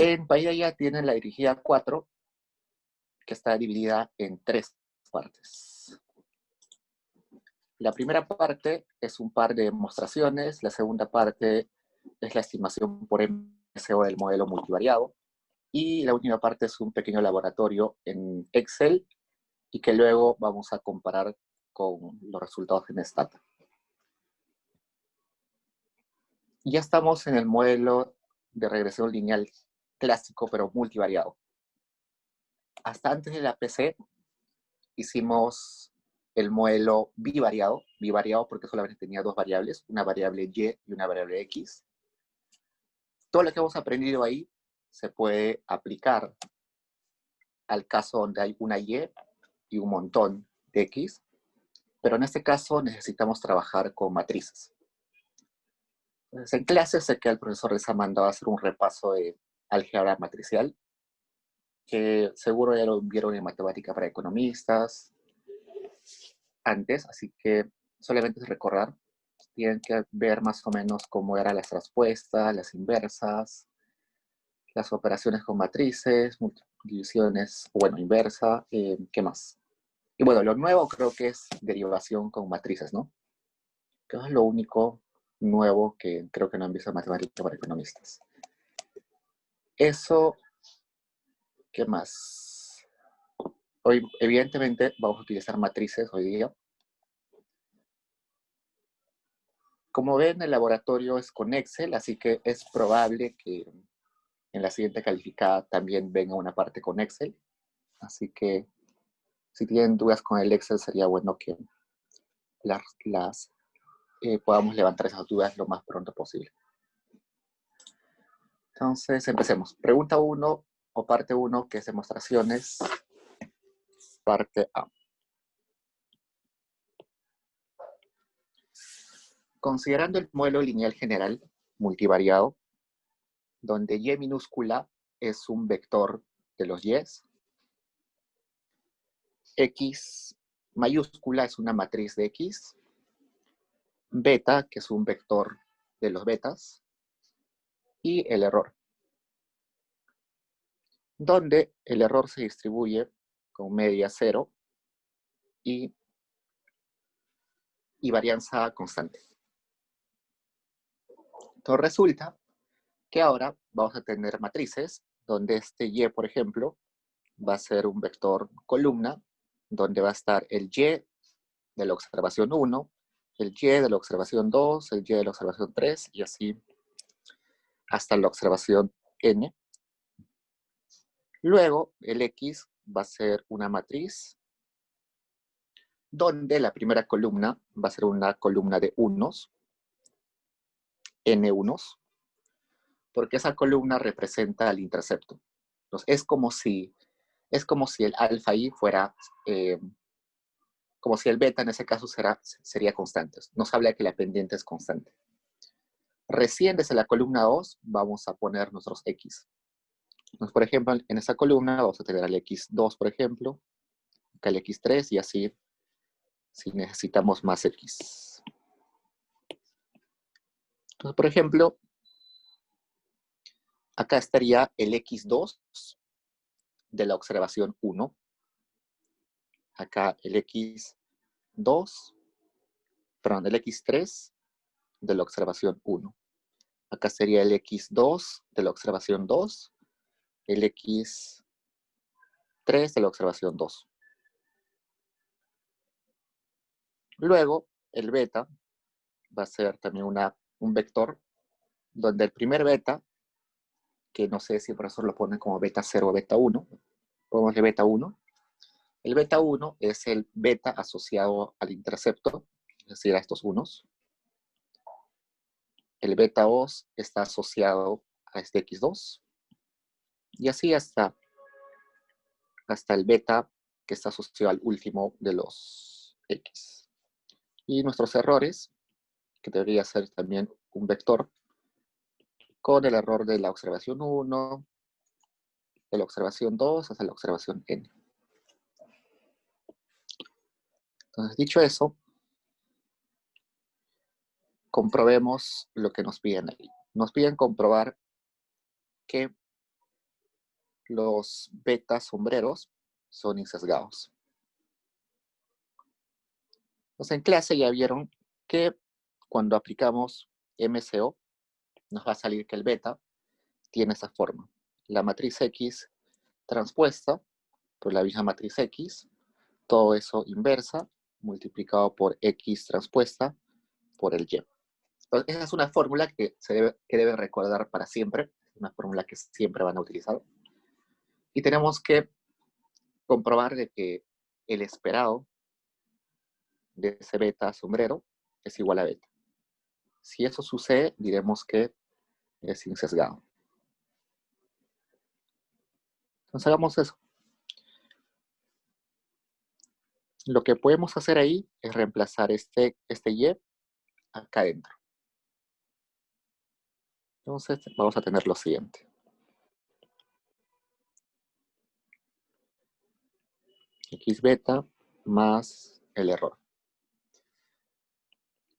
En Paella tienen la dirigida 4, que está dividida en 3 partes. La primera parte es un par de demostraciones, la segunda parte es la estimación por MSO del modelo multivariado, y la última parte es un pequeño laboratorio en Excel y que luego vamos a comparar con los resultados en Stata. Ya estamos en el modelo de regresión lineal clásico, pero multivariado. Hasta antes de la PC hicimos el modelo bivariado porque solamente tenía 2 variables, una variable y y una variable x. Todo lo que hemos aprendido ahí se puede aplicar al caso donde hay una y un montón de x, pero en este caso necesitamos trabajar con matrices. Entonces, en clase sé que el profesor les ha mandado a hacer un repaso de álgebra matricial, que seguro ya lo vieron en matemática para economistas antes, así que solamente es recordar. Tienen que ver más o menos cómo eran las traspuestas, las inversas, las operaciones con matrices, divisiones, bueno, inversa, ¿qué más? Y bueno, lo nuevo creo que es derivación con matrices, ¿no? Que es lo único nuevo que creo que no han visto en matemática para economistas. Eso, ¿qué más? Hoy, evidentemente, vamos a utilizar matrices hoy día. Como ven, el laboratorio es con Excel, así que es probable que en la siguiente calificada también venga una parte con Excel. Así que si tienen dudas con el Excel, sería bueno que podamos levantar esas dudas lo más pronto posible. Entonces, empecemos. Pregunta 1 o parte 1, que es demostraciones, parte A. Considerando el modelo lineal general multivariado, donde y minúscula es un vector de los y's, x mayúscula es una matriz de x, beta, que es un vector de los betas, y el error, donde el error se distribuye con media 0 y varianza constante. Entonces resulta que ahora vamos a tener matrices donde este y, por ejemplo, va a ser un vector columna, donde va a estar el y de la observación 1, el y de la observación 2, el y de la observación 3, y así hasta la observación n. Luego, el x va a ser una matriz donde la primera columna va a ser una columna de unos, n unos, porque esa columna representa el intercepto. Entonces, es como si el alfa i fuera, como si el beta en ese caso sería constante. Nos habla de que la pendiente es constante. Recién desde la columna 2 vamos a poner nuestros x. Entonces, por ejemplo, en esa columna vamos a tener al x2, por ejemplo, acá el x3, y así si necesitamos más x. Entonces, por ejemplo, acá estaría el x2 de la observación 1. Acá el x2, perdón, el x3 de la observación 1. Acá sería el x2 de la observación 2, el x3 de la observación 2. Luego, el beta va a ser también un vector donde el primer beta, que no sé si el profesor lo pone como beta 0 o beta 1, pongámosle beta 1. El beta 1 es el beta asociado al intercepto, es decir, a estos unos. El beta 2 está asociado a este x2. Y así hasta el beta que está asociado al último de los x. Y nuestros errores, que debería ser también un vector, con el error de la observación 1, de la observación 2 hasta la observación n. Entonces, dicho eso, comprobemos lo que nos piden ahí. Nos piden comprobar que los beta sombreros son insesgados. Entonces, en clase ya vieron que cuando aplicamos MCO, nos va a salir que el beta tiene esa forma. La matriz X transpuesta por la misma matriz X, todo eso inversa, multiplicado por X transpuesta por el Y. Entonces, esa es una fórmula que deben recordar para siempre, una fórmula que siempre van a utilizar. Y tenemos que comprobar de que el esperado de ese beta sombrero es igual a beta. Si eso sucede, diremos que es insesgado. Entonces hagamos eso. Lo que podemos hacer ahí es reemplazar este Y acá adentro. Entonces vamos a tener lo siguiente. X beta más el error.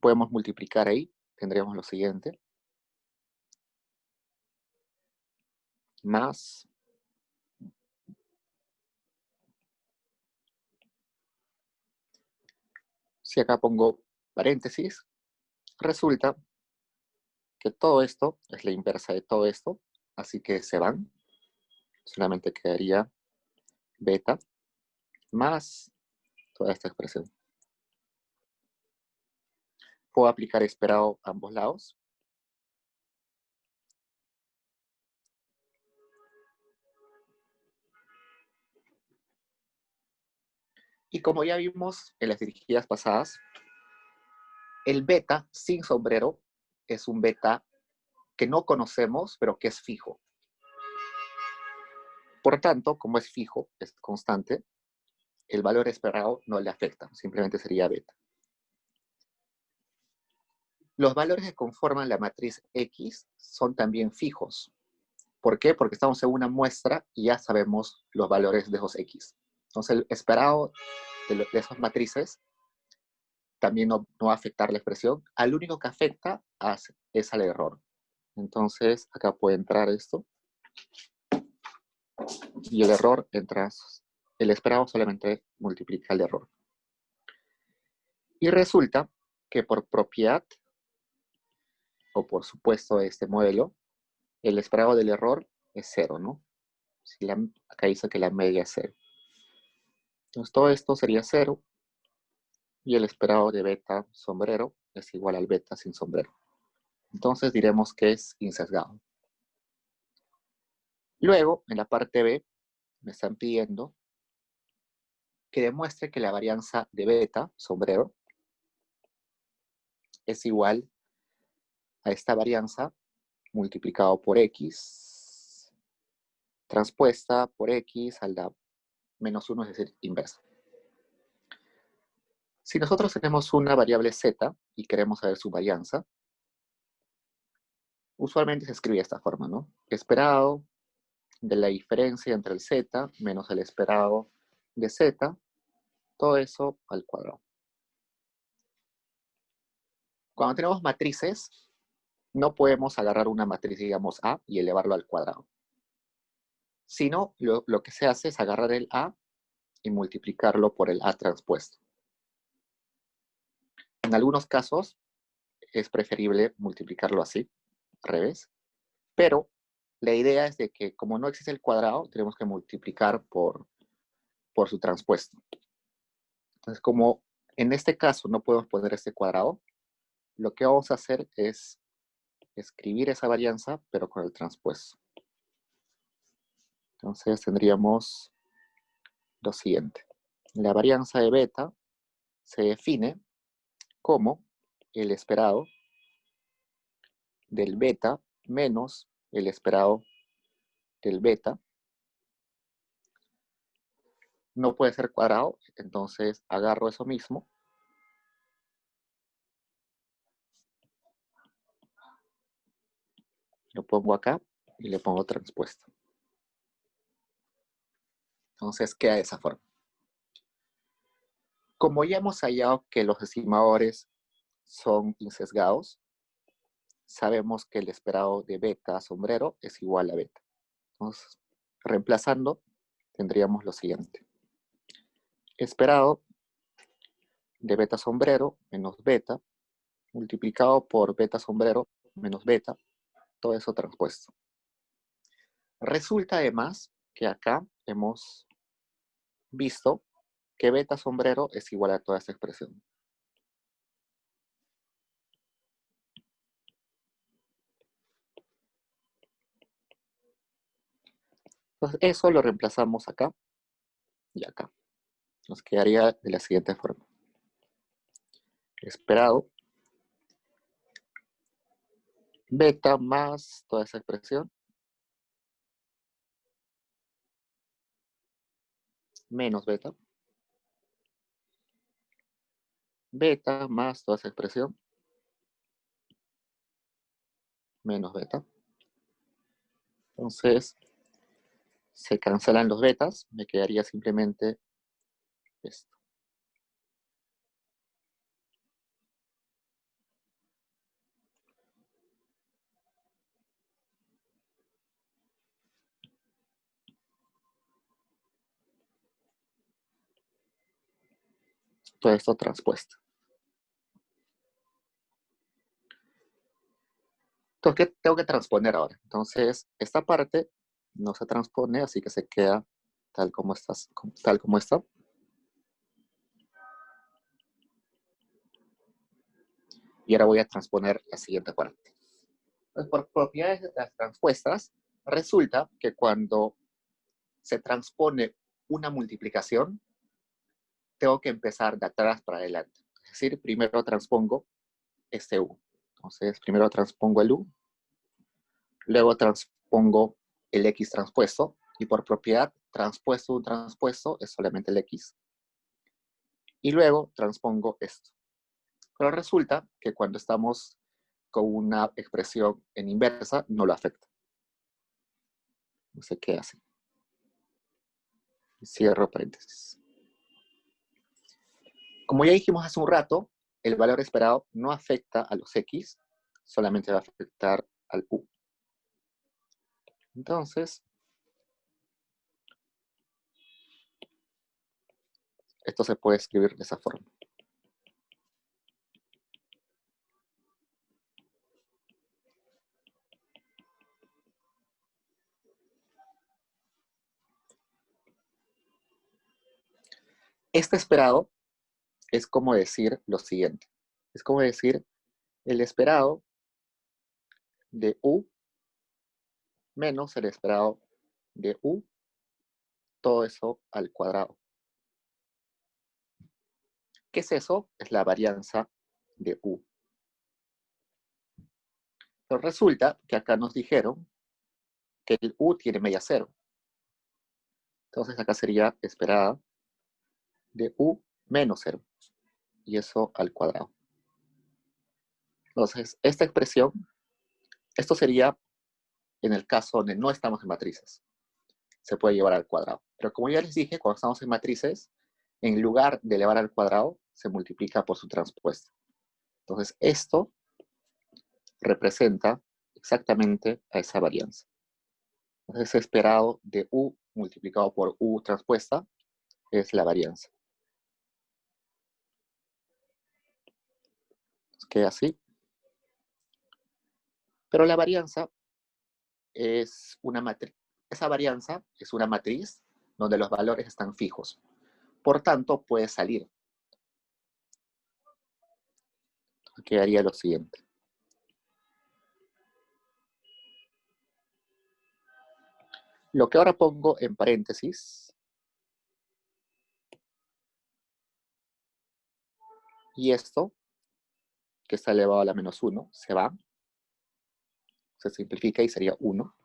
Podemos multiplicar ahí, tendríamos lo siguiente. Más si acá pongo paréntesis, resulta que todo esto es la inversa de todo esto, así que se van. Solamente quedaría beta más toda esta expresión. Puedo aplicar esperado a ambos lados. Y como ya vimos en las dirigidas pasadas, el beta sin sombrero es un beta que no conocemos, pero que es fijo. Por tanto, como es fijo, es constante, el valor esperado no le afecta, simplemente sería beta. Los valores que conforman la matriz X son también fijos. ¿Por qué? Porque estamos en una muestra y ya sabemos los valores de esos X. Entonces, el esperado de esas matrices también no va a afectar la expresión. Al único que afecta es al error. Entonces, acá puede entrar esto. Y el error entra, el esperado solamente multiplica el error. Y resulta que por propiedad, o por supuesto de este modelo, el esperado del error es 0, ¿no? Acá dice que la media es 0. Entonces todo esto sería 0 y el esperado de beta sombrero es igual al beta sin sombrero. Entonces diremos que es insesgado. Luego, en la parte B, me están pidiendo que demuestre que la varianza de beta sombrero es igual a esta varianza multiplicado por X transpuesta por X a la menos 1, es decir, inversa. Si nosotros tenemos una variable z y queremos saber su varianza, usualmente se escribe de esta forma, ¿no? Esperado de la diferencia entre el z menos el esperado de z, todo eso al cuadrado. Cuando tenemos matrices, no podemos agarrar una matriz, digamos, A y elevarlo al cuadrado. Sino, lo que se hace es agarrar el A y multiplicarlo por el A transpuesto. En algunos casos, es preferible multiplicarlo así, al revés, pero la idea es de que como no existe el cuadrado, tenemos que multiplicar por su transpuesto. Entonces, como en este caso no podemos poner este cuadrado, lo que vamos a hacer es escribir esa varianza, pero con el transpuesto. Entonces tendríamos lo siguiente. La varianza de beta se define como el esperado del beta menos el esperado del beta. No puede ser cuadrado, entonces agarro eso mismo. Lo pongo acá y le pongo transpuesto. Entonces queda de esa forma. Como ya hemos hallado que los estimadores son insesgados, sabemos que el esperado de beta sombrero es igual a beta. Entonces, Reemplazando, tendríamos lo siguiente. Esperado de beta sombrero menos beta, multiplicado por beta sombrero menos beta, todo eso transpuesto. Resulta además que acá hemos visto que beta sombrero es igual a toda esta expresión. Entonces eso lo reemplazamos acá y acá. Nos quedaría de la siguiente forma. Esperado beta más toda esa expresión menos beta. Beta más toda esa expresión menos beta. Entonces, se cancelan los betas, me quedaría simplemente esto. Todo esto transpuesto. Entonces, ¿qué tengo que transponer ahora? Entonces, esta parte no se transpone, así que se queda tal como está. Y ahora voy a transponer la siguiente parte. Entonces, por propiedades de las transpuestas, resulta que cuando se transpone una multiplicación, tengo que empezar de atrás para adelante. Es decir, primero transpongo este U. Entonces, primero transpongo el U, luego transpongo el X transpuesto, y por propiedad, transpuesto un transpuesto es solamente el X. Y luego transpongo esto. Pero resulta que cuando estamos con una expresión en inversa, no lo afecta. No sé qué hace. Cierro paréntesis. Como ya dijimos hace un rato, el valor esperado no afecta a los X, solamente va a afectar al U. Entonces, esto se puede escribir de esa forma. Este esperado es como decir lo siguiente. Es como decir el esperado de U menos el esperado de U, todo eso al cuadrado. ¿Qué es eso? Es la varianza de U. Pero resulta que acá nos dijeron que el U tiene media cero. Entonces acá sería esperada de U menos cero. Y eso al cuadrado. Entonces, esta expresión, esto sería en el caso donde no estamos en matrices. Se puede llevar al cuadrado. Pero como ya les dije, cuando estamos en matrices, en lugar de elevar al cuadrado, se multiplica por su transpuesta. Entonces, esto representa exactamente a esa varianza. Entonces, esperado de U multiplicado por U transpuesta es la varianza. Queda así. Pero la varianza es una matriz. Esa varianza es una matriz donde los valores están fijos. Por tanto, puede salir. Quedaría lo siguiente. Lo que ahora pongo en paréntesis, y esto, que está elevado a la menos 1, se va, se simplifica y sería 1.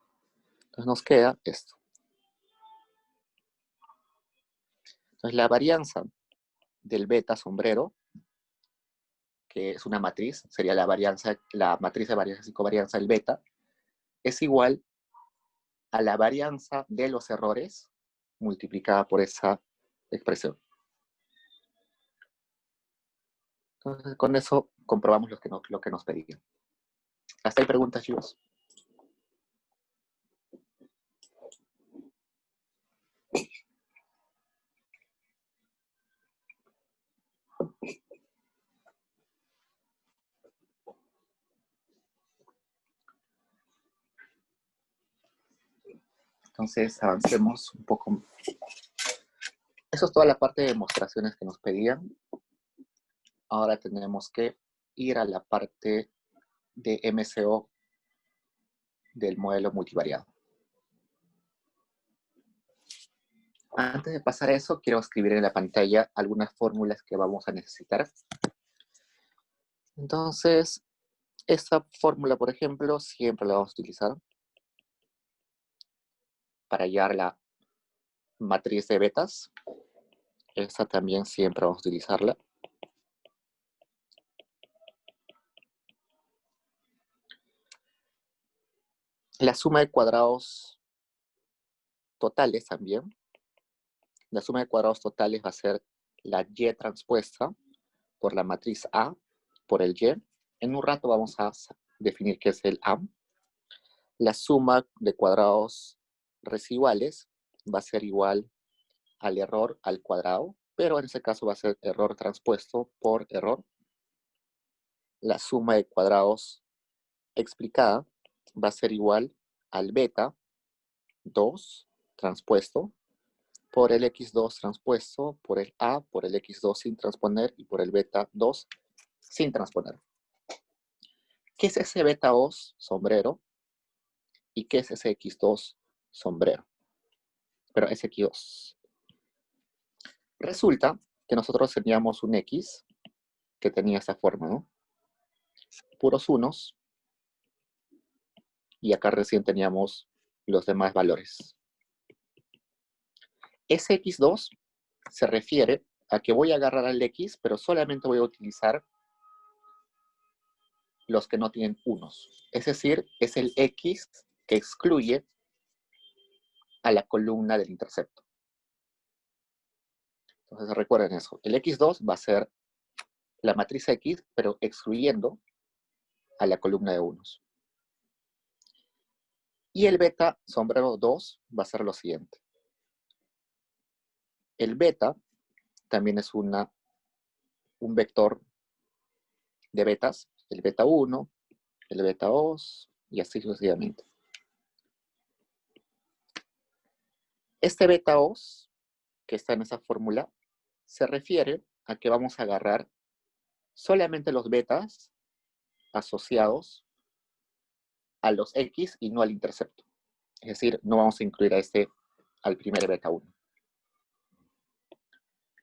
Entonces nos queda esto. Entonces la varianza del beta sombrero, que es una matriz, sería la matriz de varianza y covarianza del beta, es igual a la varianza de los errores multiplicada por esa expresión. Entonces, con eso comprobamos lo que nos pedían. ¿Hasta ahí preguntas, chicos? Entonces, avancemos un poco. Eso es toda la parte de demostraciones que nos pedían. Ahora tenemos que ir a la parte de MCO del modelo multivariado. Antes de pasar a eso, quiero escribir en la pantalla algunas fórmulas que vamos a necesitar. Entonces, esta fórmula, por ejemplo, siempre la vamos a utilizar para hallar la matriz de betas. Esta también siempre vamos a utilizarla. La suma de cuadrados totales también. La suma de cuadrados totales va a ser la Y transpuesta por la matriz A por el Y. En un rato vamos a definir qué es el A. La suma de cuadrados residuales va a ser igual al error al cuadrado, pero en este caso va a ser error transpuesto por error. La suma de cuadrados explicada va a ser igual al beta 2 transpuesto por el x2 transpuesto por el a por el x2 sin transponer y por el beta 2 sin transponer. ¿Qué es ese beta 2 sombrero? ¿Y qué es ese x2 sombrero? Pero ese x2. Resulta que nosotros teníamos un x que tenía esta forma, ¿no? Puros unos. Y acá recién teníamos los demás valores. Ese x2 se refiere a que voy a agarrar al x, pero solamente voy a utilizar los que no tienen unos. Es decir, es el x que excluye a la columna del intercepto. Entonces recuerden eso. El x2 va a ser la matriz x, pero excluyendo a la columna de unos. Y el beta sombrero 2 va a ser lo siguiente. El beta también es un vector de betas. El beta 1, el beta 2 y así sucesivamente. Este beta 2 que está en esa fórmula se refiere a que vamos a agarrar solamente los betas asociados a los x y no al intercepto. Es decir, no vamos a incluir al primer beta 1.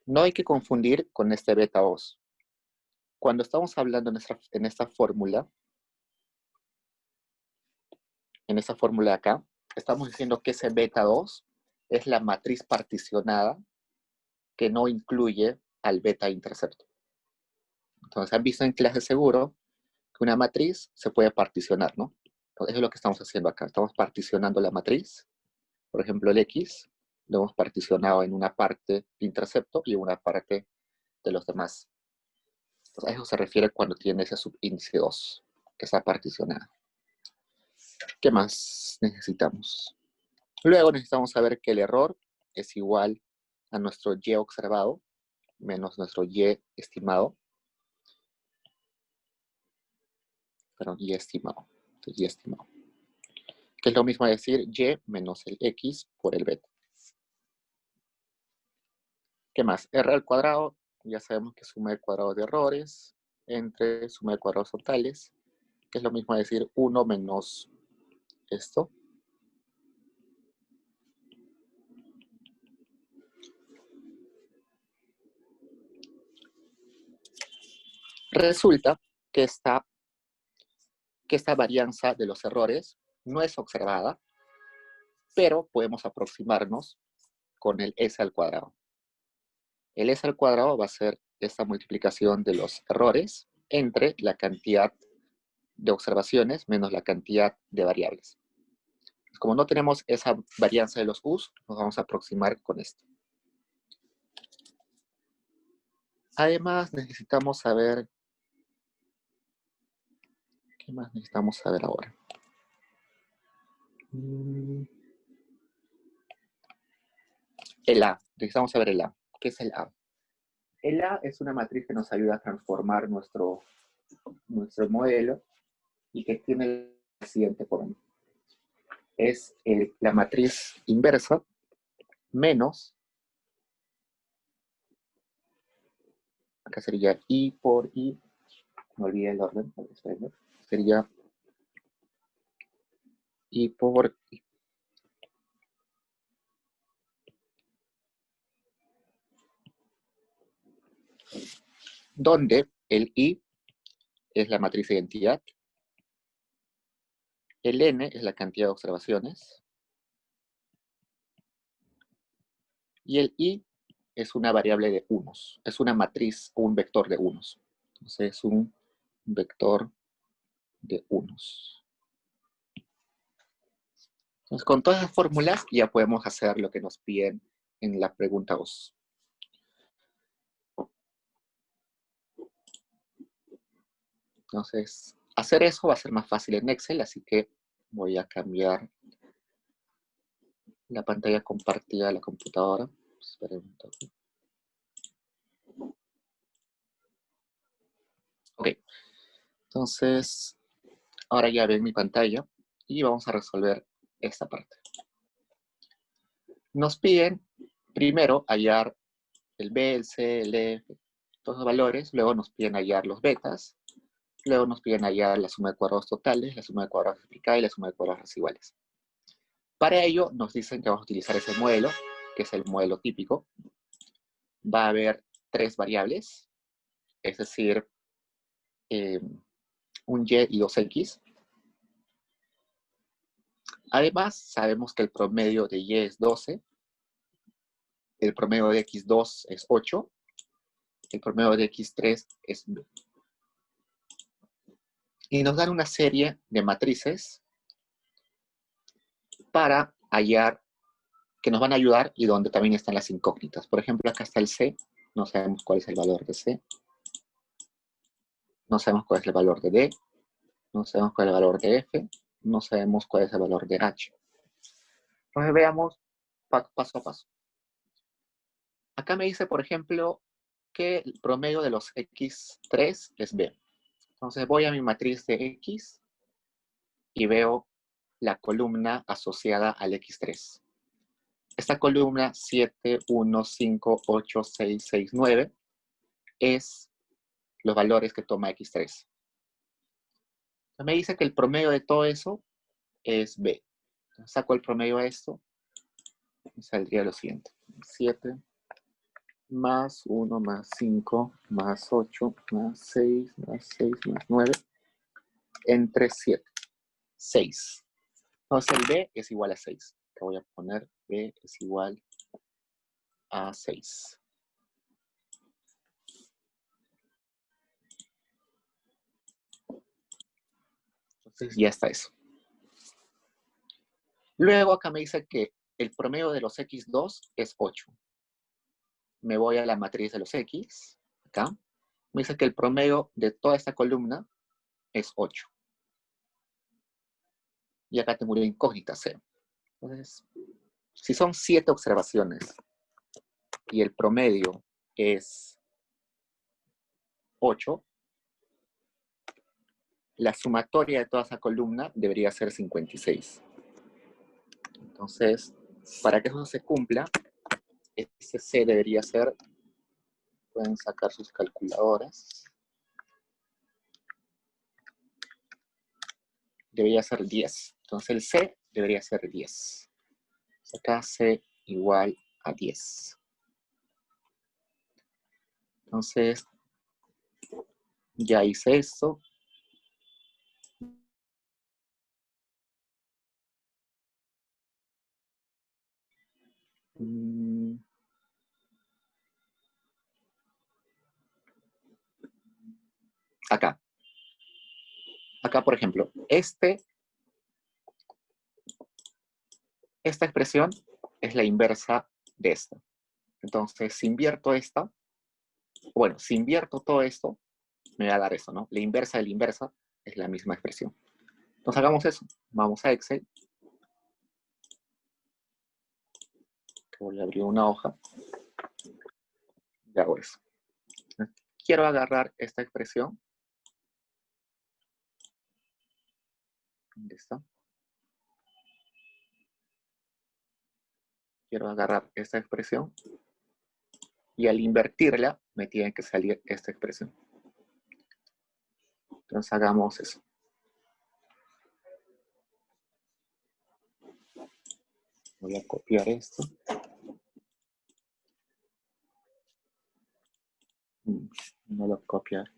No hay que confundir con este beta 2. Cuando estamos hablando en esta fórmula de acá, estamos diciendo que ese beta 2 es la matriz particionada que no incluye al beta intercepto. Entonces, han visto en clase seguro que una matriz se puede particionar, ¿no? Entonces, eso es lo que estamos haciendo acá. Estamos particionando la matriz. Por ejemplo, el X lo hemos particionado en una parte de intercepto y en una parte de los demás. Entonces, a eso se refiere cuando tiene ese subíndice 2, que está particionado. ¿Qué más necesitamos? Luego necesitamos saber que el error es igual a nuestro Y observado menos nuestro Y estimado. Perdón, Y estimado. Entonces, Y estimado. Que es lo mismo decir Y menos el X por el beta. ¿Qué más? R al cuadrado, ya sabemos que es suma de cuadrados de errores entre suma de cuadrados totales, que es lo mismo decir 1 menos esto. Resulta que esta varianza de los errores no es observada, pero podemos aproximarnos con el S al cuadrado. El S al cuadrado va a ser esta multiplicación de los errores entre la cantidad de observaciones menos la cantidad de variables. Como no tenemos esa varianza de los U's, nos vamos a aproximar con esto. Además, necesitamos saber... ¿Qué más necesitamos saber ahora? El A. Necesitamos saber el A. ¿Qué es el A? El A es una matriz que nos ayuda a transformar nuestro modelo y que tiene la siguiente forma. es la matriz inversa menos, acá sería I por I, no olvidé el orden, sería I por I, donde el I es la matriz de identidad, el N es la cantidad de observaciones, y el I es una variable de unos, es una matriz o un vector de unos. Entonces es un vector de unos. Entonces con todas las fórmulas ya podemos hacer lo que nos piden en la pregunta 2. Entonces, hacer eso va a ser más fácil en Excel, así que voy a cambiar la pantalla compartida de la computadora. Esperen un toque. Ok, entonces, ahora ya ven mi pantalla y vamos a resolver esta parte. Nos piden primero hallar el B, el C, el E, todos los valores, luego nos piden hallar los betas, luego nos piden hallar la suma de cuadrados totales, la suma de cuadrados explicados y la suma de cuadrados residuales. Para ello nos dicen que vamos a utilizar ese modelo, que es el modelo típico. Va a haber 3 variables, es decir, un Y y 2X. Además, sabemos que el promedio de Y es 12, el promedio de X2 es 8, el promedio de X3 es 9. Y nos dan una serie de matrices para hallar, que nos van a ayudar y donde también están las incógnitas. Por ejemplo, acá está el C, no sabemos cuál es el valor de C, no sabemos cuál es el valor de D, no sabemos cuál es el valor de F, no sabemos cuál es el valor de H. Entonces veamos paso a paso. Acá me dice, por ejemplo, que el promedio de los X3 es B. Entonces voy a mi matriz de X y veo la columna asociada al X3. Esta columna 7, 1, 5, 8, 6, 6, 9 es los valores que toma X3. Entonces me dice que el promedio de todo eso es B. Entonces saco el promedio a esto y saldría lo siguiente. 7 más 1 más 5 más 8 más 6 más 6 más 9 entre 7. 6. Entonces el B es igual a 6. Te voy a poner B es igual a 6. Entonces ya está eso. Luego acá me dice que el promedio de los X2 es 8. Me voy a la matriz de los X. Acá. Me dice que el promedio de toda esta columna es 8. Y acá tengo una incógnita 0. Entonces, si son 7 observaciones y el promedio es 8, la sumatoria de toda esa columna debería ser 56. Entonces, para que eso se cumpla, ese C debería ser, pueden sacar sus calculadoras, debería ser 10. Entonces el C debería ser 10. Acá C igual a 10. Entonces, ya hice esto. Acá. Acá, por ejemplo, esta expresión es la inversa de esta. Entonces, si invierto esta, bueno, si invierto todo esto, me va a dar eso, ¿no? La inversa de la inversa es la misma expresión. Entonces hagamos eso. Vamos a Excel. Voy a abrir una hoja. Y hago eso. Quiero agarrar esta expresión. ¿Dónde está? quiero agarrar esta expresión y al invertirla me tiene que salir esta expresión. Entonces hagamos eso. Voy a copiar esto. No lo copiar.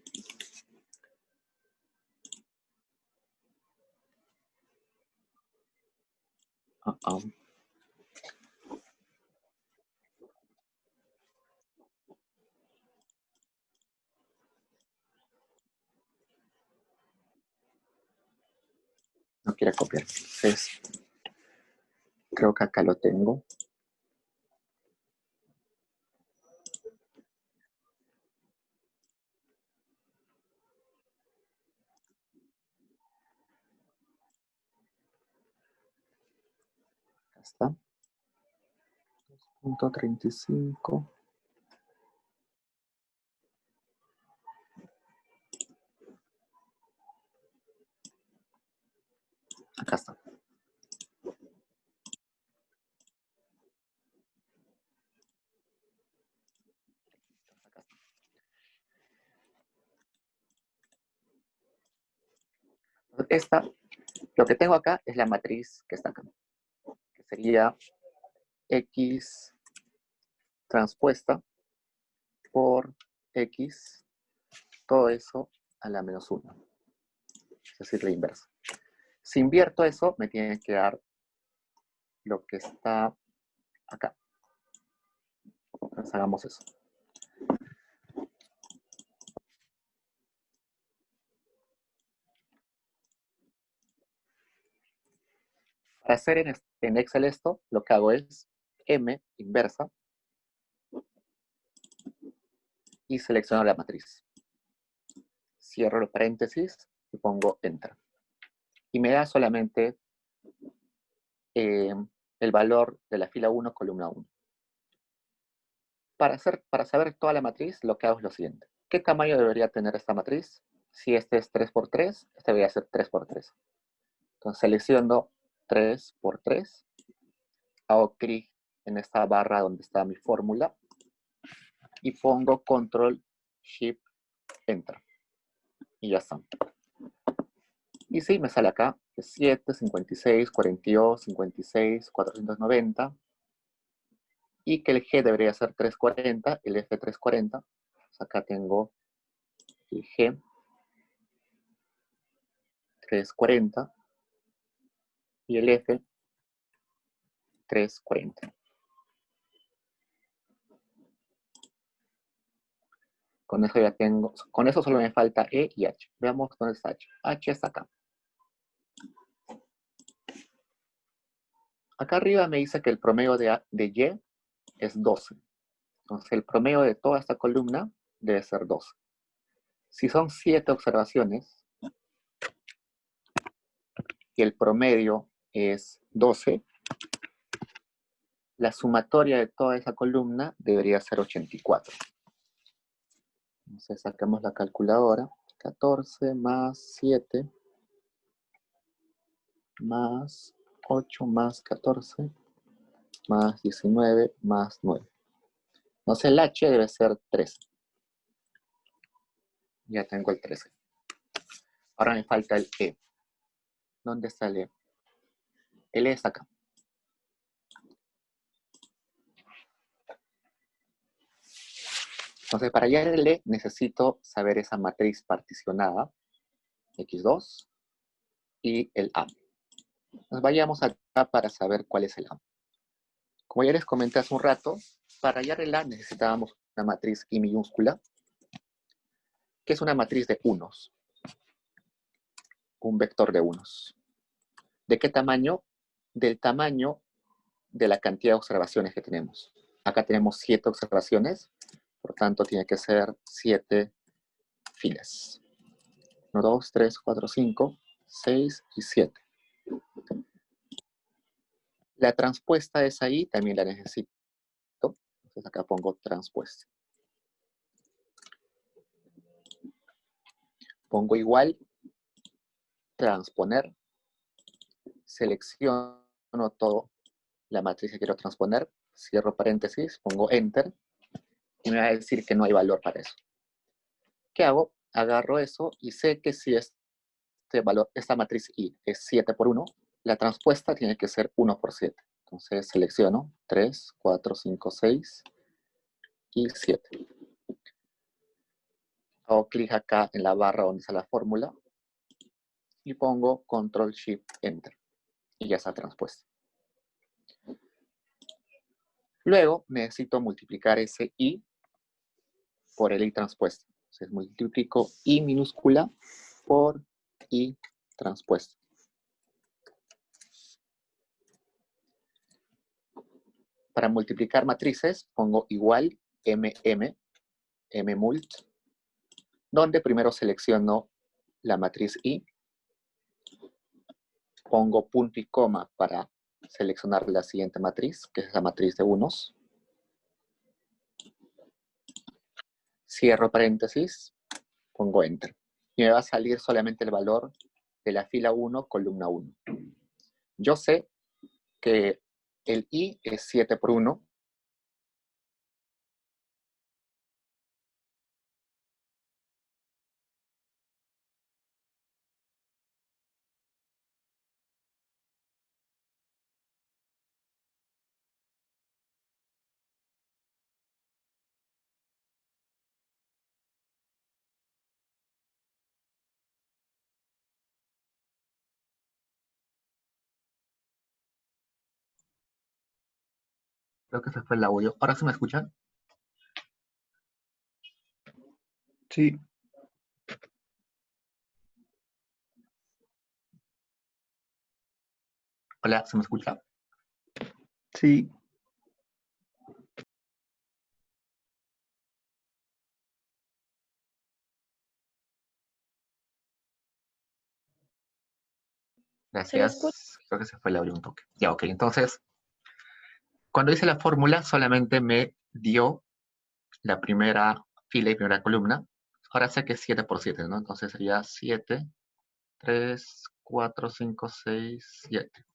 No quiere copiar. Entonces, creo que acá lo tengo. Acá está. 2.35. Acá está. Lo que tengo acá es la matriz que está acá, que sería X transpuesta por X, todo eso a la menos 1, es decir, la inversa. Si invierto eso, me tiene que dar lo que está acá. Entonces hagamos eso. Para hacer en Excel esto, lo que hago es M inversa y selecciono la matriz. Cierro los paréntesis y pongo Enter. Y me da solamente el valor de la fila 1, columna 1. Para saber toda la matriz, lo que hago es lo siguiente. ¿Qué tamaño debería tener esta matriz? Si este es 3×3, este debería ser 3×3. Entonces selecciono 3×3, hago clic en esta barra donde está mi fórmula y pongo Control Shift Enter. Y ya está. Y sí, me sale acá 7, 56, 42, 56, 490. Y que el G debería ser 340, el F 340. Pues acá tengo el G 340 y el F 340. Con eso ya tengo, con eso solo me falta E y H. Veamos dónde está H. H está acá. Acá arriba me dice que el promedio de Y es 12. Entonces el promedio de toda esta columna debe ser 12. Si son 7 observaciones y el promedio es 12, la sumatoria de toda esa columna debería ser 84. Entonces sacamos la calculadora. 14 más 7 más 8 más 14 más 19 más 9. Entonces el H debe ser 13. Ya tengo el 13. Ahora me falta el E. ¿Dónde está el E? El E está acá. Entonces para hallar el E necesito saber esa matriz particionada, X2, y el A. Nos vayamos acá para saber cuál es el A. Como ya les comenté hace un rato, para hallar el A necesitábamos una matriz I minúscula, que es una matriz de unos. Un vector de unos. ¿De qué tamaño? Del tamaño de la cantidad de observaciones que tenemos. Acá tenemos 7 observaciones, por tanto tiene que ser 7 filas. 1, 2, 3, 4, 5, 6 y 7. La transpuesta es ahí, también la necesito. Entonces acá pongo transpuesta. Pongo igual, transponer, selecciono todo la matriz que quiero transponer, cierro paréntesis, pongo Enter, y me va a decir que no hay valor para eso. ¿Qué hago? Agarro eso y sé que si este valor, esta matriz I es 7 por 1, la transpuesta tiene que ser 1 por 7. Entonces selecciono 3, 4, 5, 6 y 7. Hago clic acá en la barra donde está la fórmula y pongo Control Shift Enter. Y ya está transpuesta. Luego necesito multiplicar ese I por el I transpuesto. Entonces multiplico I minúscula por I transpuesto. Para multiplicar matrices pongo igual mmult, donde primero selecciono la matriz I, pongo punto y coma para seleccionar la siguiente matriz, que es la matriz de unos. Cierro paréntesis, pongo Enter. Y me va a salir solamente el valor de la fila 1, columna 1. Yo sé que el I es 7 por 1. Creo que se fue el audio. ¿Ahora se me escuchan? Sí, Hola, ¿se me escucha? sí. ¿Se me escucha? Gracias. Creo que se fue el audio un toque. Ya, ok. Entonces, cuando hice la fórmula, solamente me dio la primera fila y primera columna. Ahora sé que es 7 por 7, ¿no? Entonces sería 7, 3, 4, 5, 6, 7.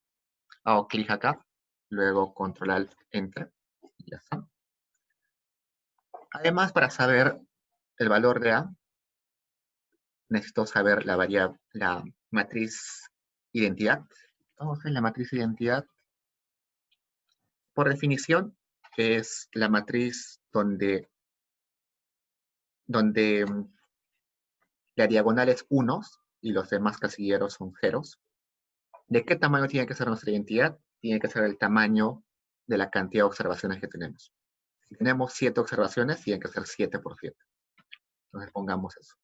Hago clic acá, luego control alt enter, y ya está. Además, para saber el valor de A, necesito saber la matriz identidad. Entonces, la matriz identidad, por definición, es la matriz donde la diagonal es unos y los demás casilleros son ceros. ¿De qué tamaño tiene que ser nuestra identidad? Tiene que ser el tamaño de la cantidad de observaciones que tenemos. Si tenemos 7 observaciones, tiene que ser 7 por 7. Entonces pongamos eso.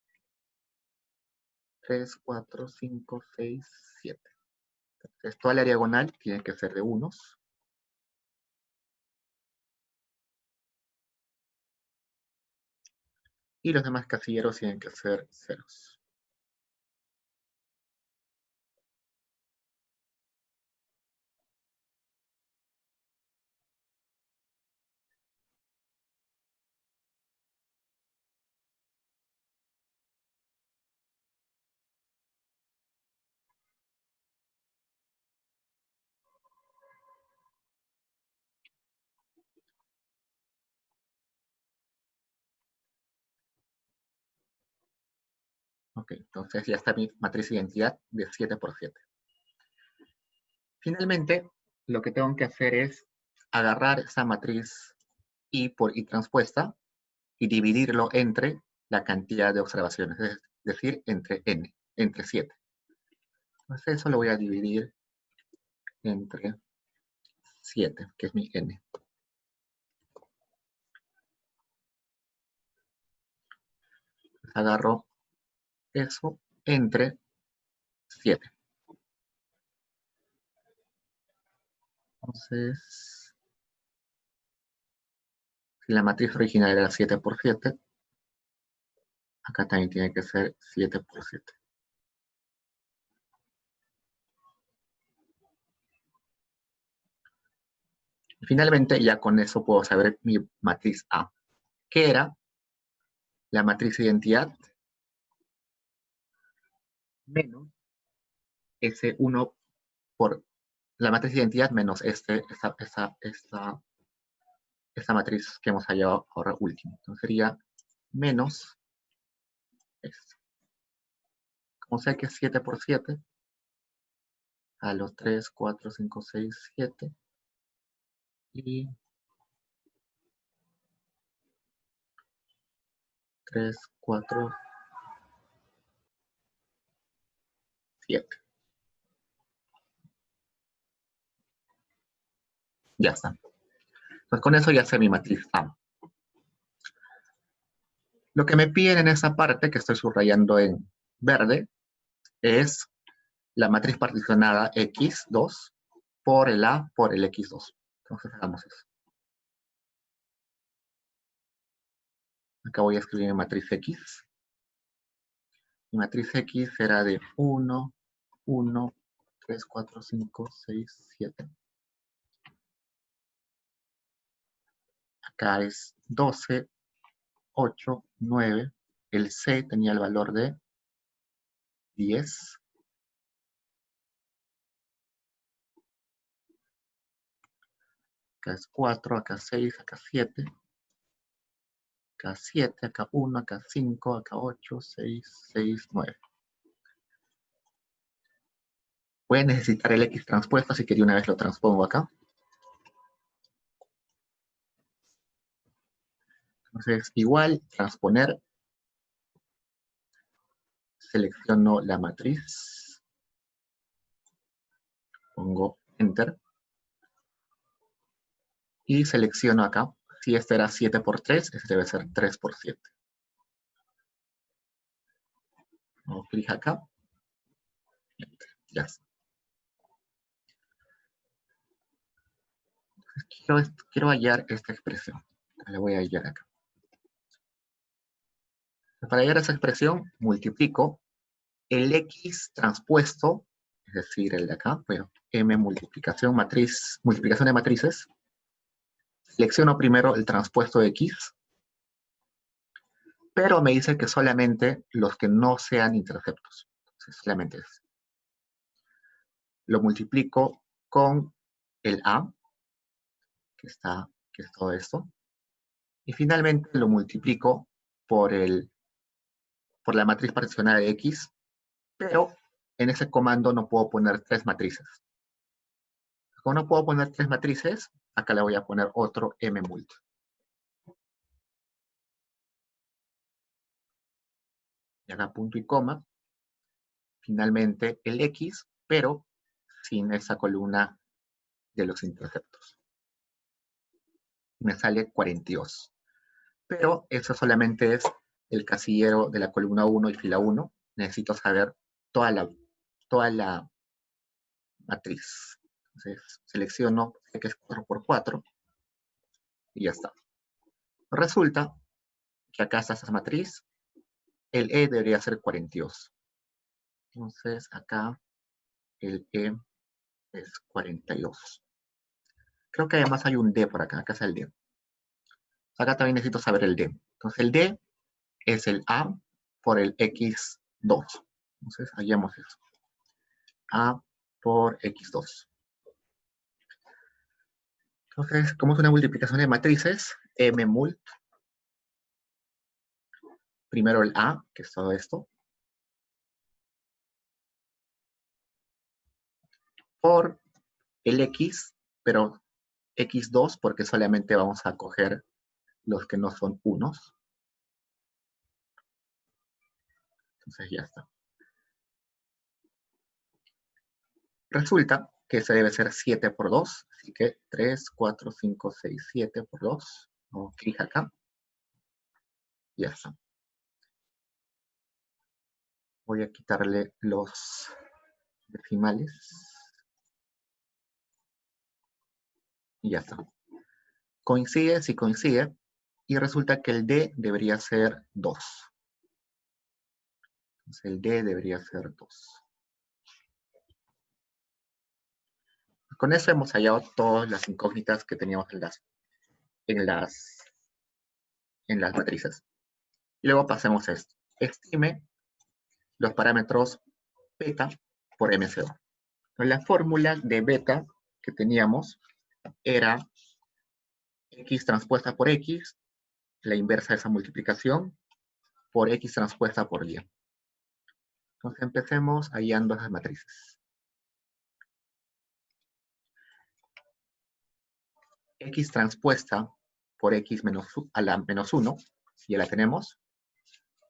3, 4, 5, 6, 7. Entonces toda la diagonal tiene que ser de unos. Y los demás casilleros tienen que ser ceros. Ok, entonces ya está mi matriz de identidad de 7 por 7. Finalmente, lo que tengo que hacer es agarrar esa matriz I por I transpuesta y dividirlo entre la cantidad de observaciones, es decir, entre n, entre 7. Entonces eso lo voy a dividir entre 7, que es mi n. Agarro eso entre 7. Entonces, si la matriz original era 7 por 7, acá también tiene que ser 7 por 7. Finalmente, ya con eso puedo saber mi matriz A, que era la matriz de identidad menos S1 por la matriz de identidad menos esta esta matriz que hemos hallado ahora último. Entonces sería menos esto. Como sé que es 7 por 7, a los 3, 4, 5, 6, 7. Y 3, 4, 7. Ya está. Entonces con eso ya sé mi matriz A. Lo que me piden en esa parte, que estoy subrayando en verde, es la matriz particionada X2 por el A por el X2. Entonces hagamos eso. Acá voy a escribir mi matriz X. Mi matriz X será de 1, 1, 3, 4, 5, 6, 7. Acá es 12, 8, 9. El C tenía el valor de 10. Acá es 4, acá 6, acá 7. Acá 7, acá 1, acá 5, acá 8, 6, 6, 9. Voy a necesitar el X transpuesto, así que de una vez lo transpongo acá. Entonces, igual, transponer. Selecciono la matriz. Pongo Enter. Y selecciono acá. Si este era 7 por 3, este debe ser 3 por 7. Hago clic acá. Enter. Ya está. Quiero hallar esta expresión. La voy a hallar acá. Para hallar esa expresión, multiplico el X transpuesto, es decir, el de acá, bueno, M multiplicación de matrices. Selecciono primero el transpuesto de X, pero me dice que solamente los que no sean interceptos. Entonces, solamente es. Lo multiplico con el A, que es todo esto, y finalmente lo multiplico por la matriz particionada de X, pero en ese comando no puedo poner 3 matrices. Como no puedo poner 3 matrices, acá le voy a poner otro mmult. Y acá punto y coma. Finalmente el X, pero sin esa columna de los interceptos. Me sale 42. Pero eso solamente es el casillero de la columna 1 y fila 1. Necesito saber toda la matriz. Entonces selecciono que es 4 por 4 y ya está. Resulta que acá está esa matriz. El E debería ser 42. Entonces acá el E es 42. Creo que además hay un D por acá. Acá está el D. Acá también necesito saber el D. Entonces el D es el A por el X2. Entonces hallamos eso. A por X2. Entonces, como es una multiplicación de matrices, mmult, primero el A, que es todo esto, por el X, pero X2 porque solamente vamos a coger los que no son unos. Entonces ya está. Resulta que ese debe ser 7 por 2, así que 3, 4, 5, 6, 7 por 2. Hago clic acá. Ya está. Voy a quitarle los decimales. Y ya está. Coincide, sí coincide. Y resulta que el D debería ser 2. Entonces el D debería ser 2. Con eso hemos hallado todas las incógnitas que teníamos en las matrices. Y luego pasemos a esto. Estime los parámetros beta por MCO. La fórmula de beta que teníamos era X transpuesta por X, la inversa de esa multiplicación, por X transpuesta por Y. Entonces empecemos hallando esas matrices. X transpuesta por X a la menos 1, ya la tenemos.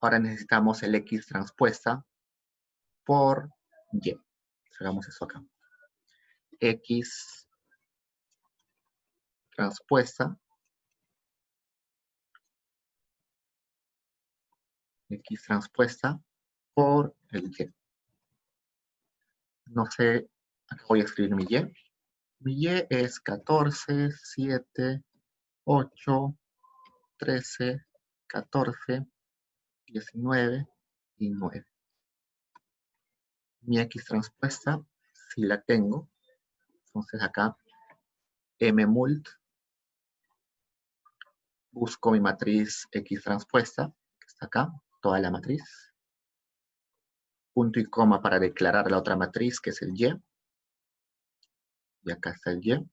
Ahora necesitamos el X transpuesta por Y. Hagamos eso acá. X transpuesta por el Y. No sé, acá voy a escribir mi Y. Mi Y es 14, 7, 8, 13, 14, 19 y 9. Mi X transpuesta, si la tengo, entonces acá mmult, busco mi matriz X transpuesta, que está acá, toda la matriz. Punto y coma para declarar la otra matriz, que es el Y. Y acá está el Y.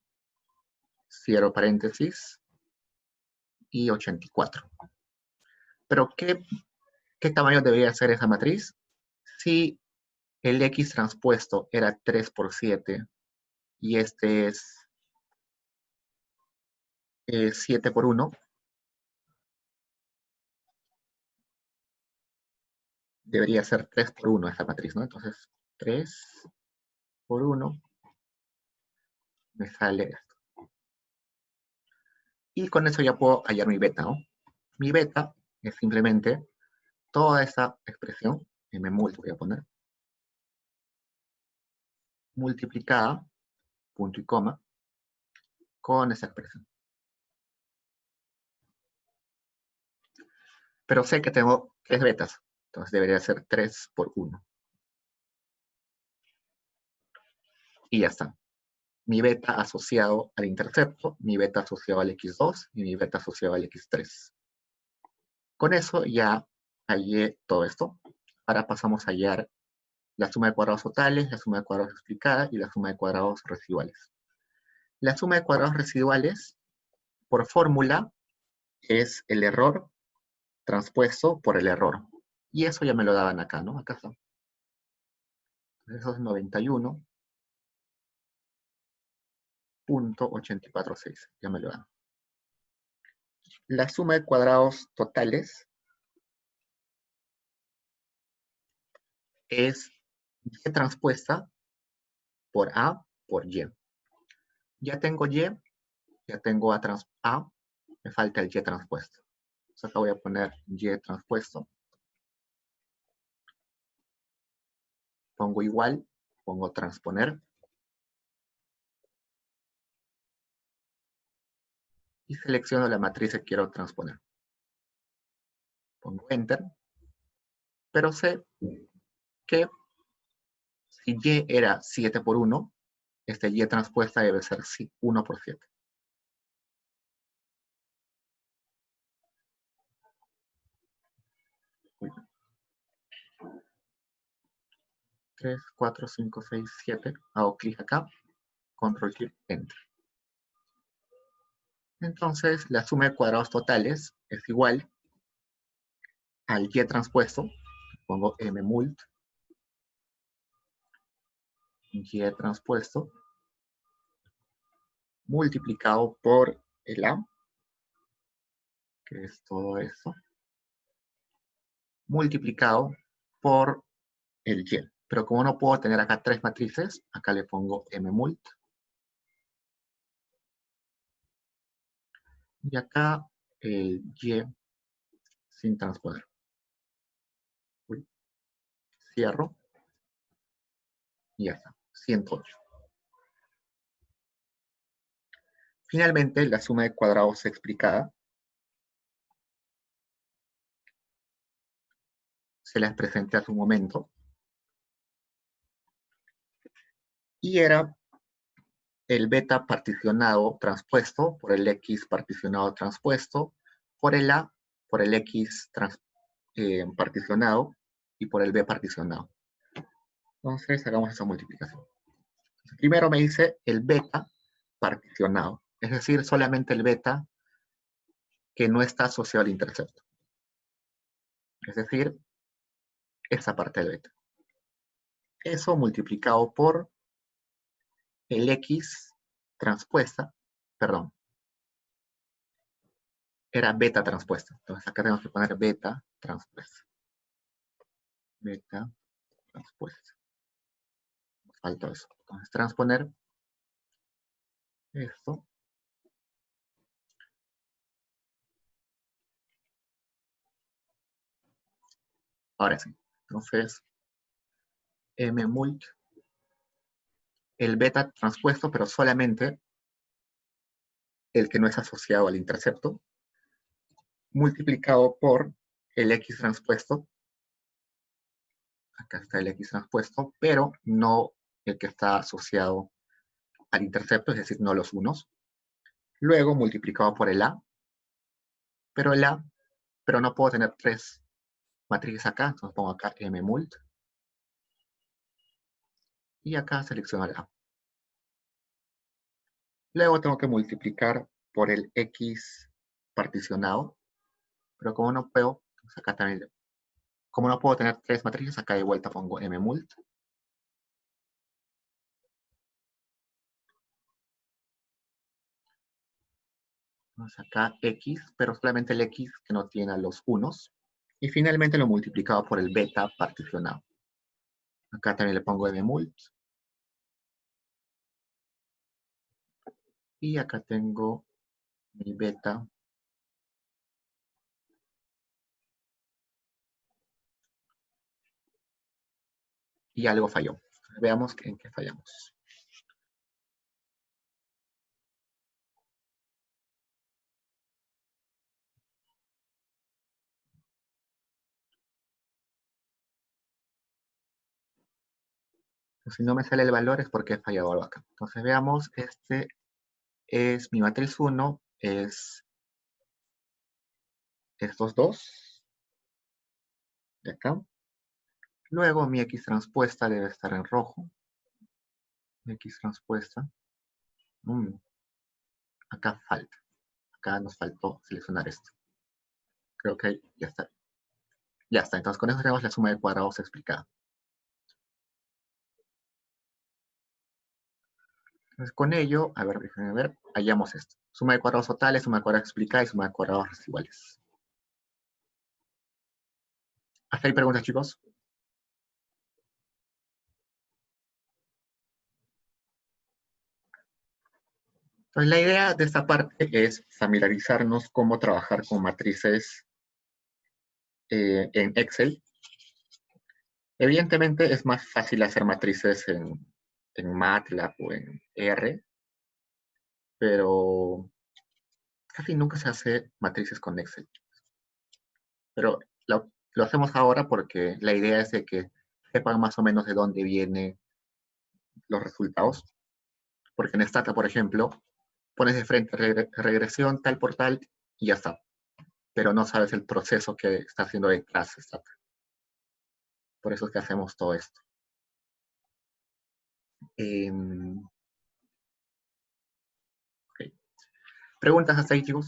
Cierro paréntesis. Y 84. Pero, ¿qué tamaño debería ser esa matriz? Si el X transpuesto era 3 por 7 y este es 7 por 1, debería ser 3 por 1 esta matriz, ¿no? Entonces, 3 por 1 me sale esto. Y con eso ya puedo hallar mi beta, ¿no? Mi beta es simplemente toda esa expresión, mmult voy a poner, multiplicada, punto y coma, con esa expresión. Pero sé que tengo 3 betas, entonces debería ser 3 por 1. Y ya está. Mi beta asociado al intercepto, mi beta asociado al X2 y mi beta asociado al X3. Con eso ya hallé todo esto. Ahora pasamos a hallar la suma de cuadrados totales, la suma de cuadrados explicada y la suma de cuadrados residuales. La suma de cuadrados residuales, por fórmula, es el error transpuesto por el error. Y eso ya me lo daban acá, ¿no? Acá está. Eso es 91.846. Ya me lo dan. La suma de cuadrados totales es Y transpuesta por A por Y. Ya tengo Y, ya tengo A, me falta el Y transpuesto. Entonces acá voy a poner Y transpuesto. Pongo igual, pongo transponer. Y selecciono la matriz que quiero transponer. Pongo Enter. Pero sé que si Y era 7 por 1, este Y transpuesta debe ser 1 por 7. Uy. 3, 4, 5, 6, 7. Hago clic acá. Control clic, Enter. Entonces, la suma de cuadrados totales es igual al Y transpuesto. Pongo mmult. Y transpuesto. Multiplicado por el A. Que es todo esto. Multiplicado por el Y. Pero como no puedo tener acá 3 matrices, acá le pongo mmult. Y acá el Y sin transponer. Uy. Cierro. Y ya está. 108. Finalmente, la suma de cuadrados explicada se las presenté hace un momento. Y era el beta particionado transpuesto por el X particionado transpuesto por el A, por el X particionado y por el B particionado. Entonces, hagamos esa multiplicación. Entonces, primero me dice el beta particionado, es decir, solamente el beta que no está asociado al intercepto. Es decir, esa parte del beta. Eso multiplicado por el X transpuesta, perdón, era beta transpuesta. Entonces acá tenemos que poner beta transpuesta. Beta transpuesta. Nos falta eso. Entonces transponer esto. Ahora sí. Entonces, M mult, el beta transpuesto, pero solamente el que no es asociado al intercepto, multiplicado por el X transpuesto. Acá está el X transpuesto, pero no el que está asociado al intercepto, es decir, no los unos. Luego multiplicado por el A, pero no puedo tener tres matrices acá, entonces pongo acá M mult. Y acá selecciono el A. Luego tengo que multiplicar por el X particionado, pero como no puedo, pues acá también, como no puedo tener tres matrices, acá de vuelta pongo M mult. Entonces acá X, pero solamente el X que no tiene a los unos. Y finalmente lo multiplicado por el beta particionado. Acá también le pongo M mult. Y acá tengo mi beta. Y algo falló. Veamos en qué fallamos. Si no me sale el valor es porque he fallado algo acá. Entonces veamos, este es mi matriz 1, es estos dos de acá. Luego mi X transpuesta debe estar en rojo. X transpuesta. Acá falta. Acá nos faltó seleccionar esto. Creo que ya está. Ya está. Entonces con eso tenemos la suma de cuadrados explicada. Entonces con ello, a ver, déjenme ver, hallamos esto. Suma de cuadrados totales, suma de cuadrados explicada y suma de cuadrados residuales. ¿Hasta ahí preguntas, chicos? Entonces la idea de esta parte es familiarizarnos cómo trabajar con matrices en Excel. Evidentemente es más fácil hacer matrices en MATLAB o en R, pero casi nunca se hace matrices con Excel. Pero lo hacemos ahora porque la idea es de que sepan más o menos de dónde vienen los resultados. Porque en Stata, por ejemplo, pones de frente regresión tal por tal y ya está. Pero no sabes el proceso que está haciendo detrás Stata. Por eso es que hacemos todo esto. Okay. ¿Preguntas hasta ahí, chicos?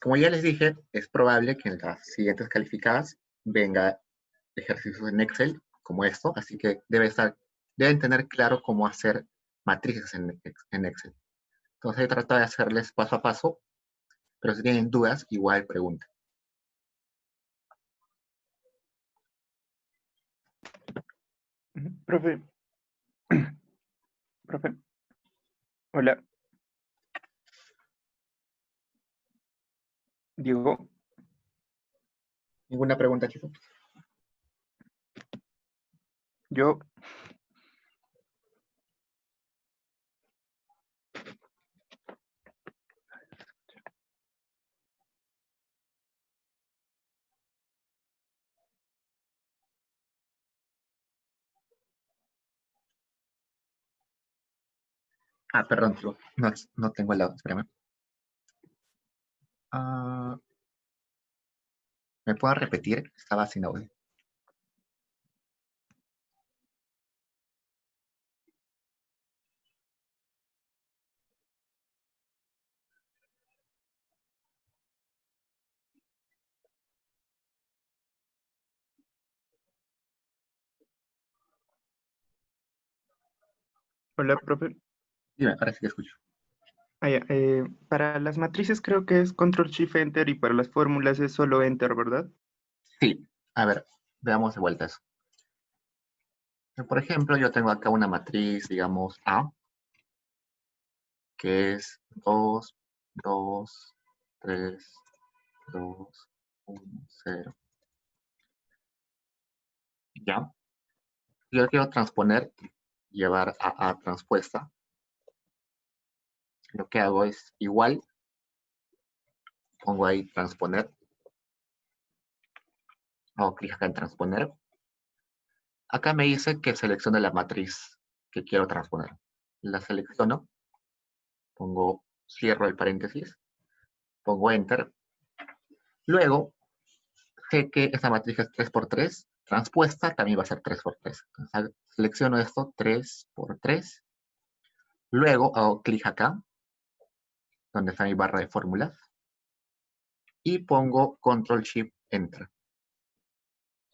Como ya les dije, es probable que en las siguientes calificadas venga ejercicios en Excel como esto, así que deben tener claro cómo hacer matrices en Excel. Entonces, he tratado de hacerles paso a paso, pero si tienen dudas, igual pregunten. Profe. Profe. Hola. Diego. ¿Ninguna pregunta, chicos? Yo. Ah, perdón, chicos. No tengo el lado, espérame. ¿Me puedo repetir? Estaba sin audio. Hola, profe. Dime, ahora sí que escucho. Para las matrices creo que es Control Shift Enter y para las fórmulas es solo Enter, ¿verdad? Sí, a ver, veamos de vuelta eso. Por ejemplo, yo tengo acá una matriz, digamos, A, que es 2, 2, 3, 2, 1, 0. ¿Ya? Yo quiero transponer, llevar a transpuesta. Lo que hago es igual, pongo ahí transponer, hago clic acá en transponer. Acá me dice que seleccione la matriz que quiero transponer. La selecciono, cierro el paréntesis, pongo enter. Luego, sé que esta matriz es 3 por 3, transpuesta también va a ser 3 por 3. Entonces, selecciono esto, 3 por 3. Luego hago clic acá, donde está mi barra de fórmulas, y pongo Control Shift Enter.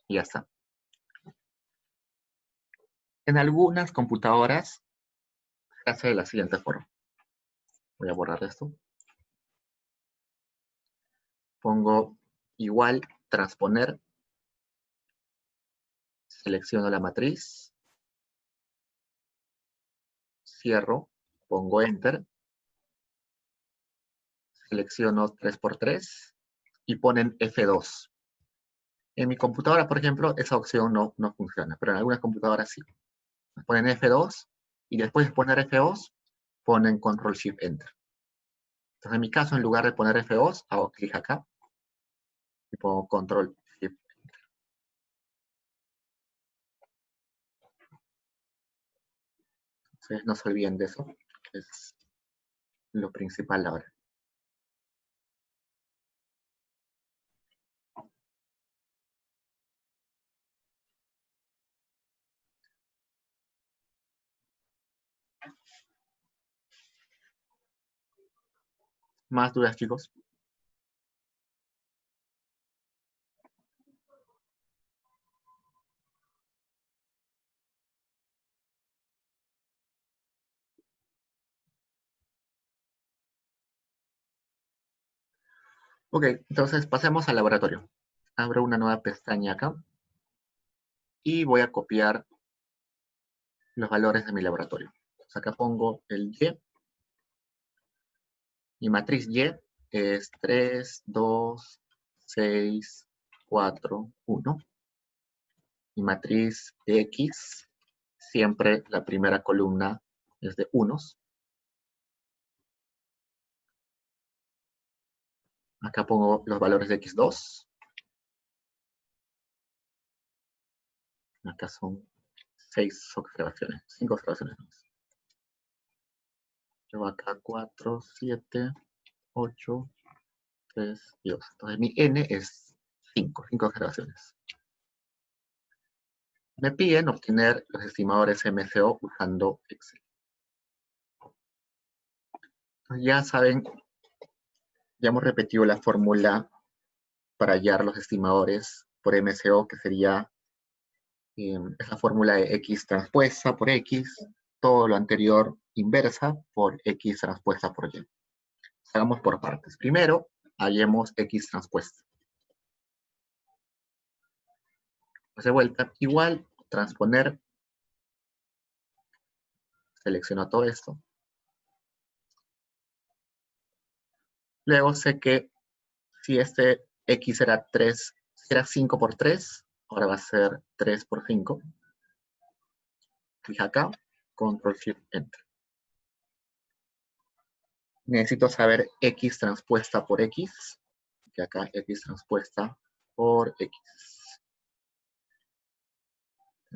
Y ya está. En algunas computadoras se hace de la siguiente forma. Voy a borrar esto. Pongo igual, transponer, selecciono la matriz, cierro, pongo Enter, selecciono 3 por 3 y ponen F2. En mi computadora, por ejemplo, esa opción no funciona, pero en algunas computadoras sí. Ponen F2 y después de poner F2, ponen Control Shift Enter. Entonces, en mi caso, en lugar de poner F2, hago clic acá y pongo Control Shift. Entonces, no se olviden de eso, que es lo principal ahora. ¿Más dudas, chicos? Ok, entonces pasemos al laboratorio. Abro una nueva pestaña acá y voy a copiar los valores de mi laboratorio. Entonces acá pongo el Y. Mi matriz Y es 3, 2, 6, 4, 1. Mi matriz X, siempre la primera columna es de unos. Acá pongo los valores de X2. Acá son 6 observaciones, 5 observaciones más. Llevo acá 4, 7, 8, 3 y 2. Entonces mi N es 5 observaciones. Me piden obtener los estimadores MCO usando Excel. Ya saben, ya hemos repetido la fórmula para hallar los estimadores por MCO, que sería esa fórmula de X transpuesta por X, todo lo anterior inversa por X transpuesta por Y. Hagamos por partes. Primero, hallemos X transpuesta. Pues de vuelta, igual, transponer, selecciono todo esto. Luego sé que si este X era 3, si era 5 por 3, ahora va a ser 3 por 5. Clic acá, Control Shift Enter. Necesito saber X transpuesta por X, que acá X transpuesta por X.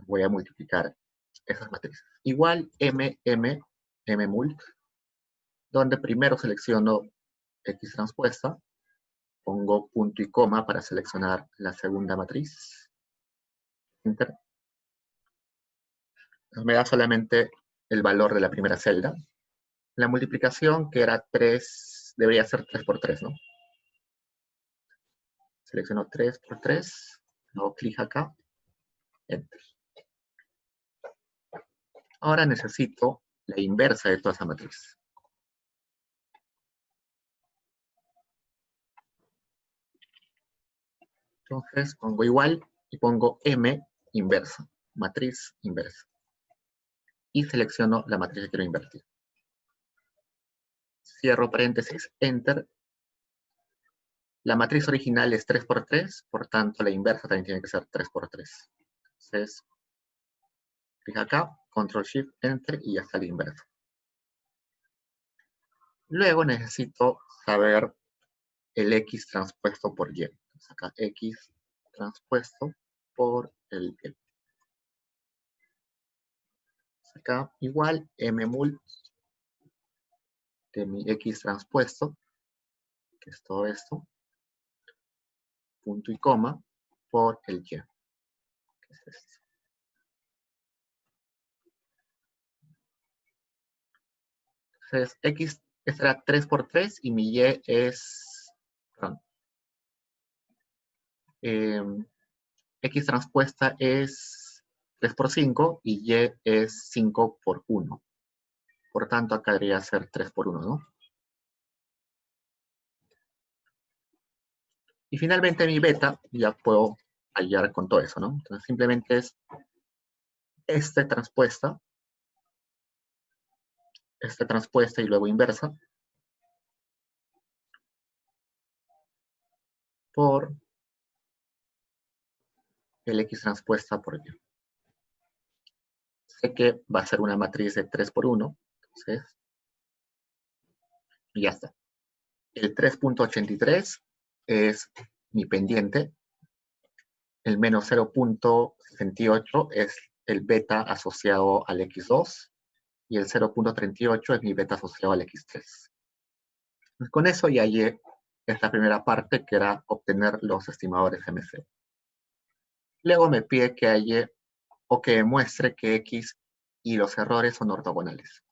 Voy a multiplicar esas matrices. Igual mmult, donde primero selecciono X transpuesta, Pongo punto y coma para seleccionar la segunda matriz. Enter. Me da solamente el valor de la primera celda. La multiplicación, que era 3, debería ser 3 por 3, ¿no? Selecciono 3 por 3, hago clic acá, enter. Ahora necesito la inversa de toda esa matriz. Entonces pongo igual y pongo M inversa, matriz inversa. Y selecciono la matriz que quiero invertir. Cierro paréntesis, enter. La matriz original es 3 por 3, por tanto la inversa también tiene que ser 3 por 3. Entonces, clic acá, control shift, enter y ya está la inversa. Luego necesito saber el X transpuesto por Y. Entonces acá X transpuesto por el Y. Acá igual mmult de mi X transpuesto, que es todo esto, punto y coma, por el Y, que es esto. Entonces X será 3 por 3 y mi Y es, perdón, X transpuesta es 3 por 5 y Y es 5 por 1. Por tanto, acá debería ser 3 por 1, ¿no? Y finalmente mi beta, ya puedo hallar con todo eso, ¿no? Entonces simplemente es este transpuesta y luego inversa por el X transpuesta por Y. Sé que va a ser una matriz de 3 por 1, entonces, y ya está. El 3.83 es mi pendiente. El menos 0.68 es el beta asociado al X2 y el 0.38 es mi beta asociado al X3. Pues con eso ya hallé esta primera parte, que era obtener los estimadores MC. Luego me pide que halle o que muestre que X y los errores son ortogonales.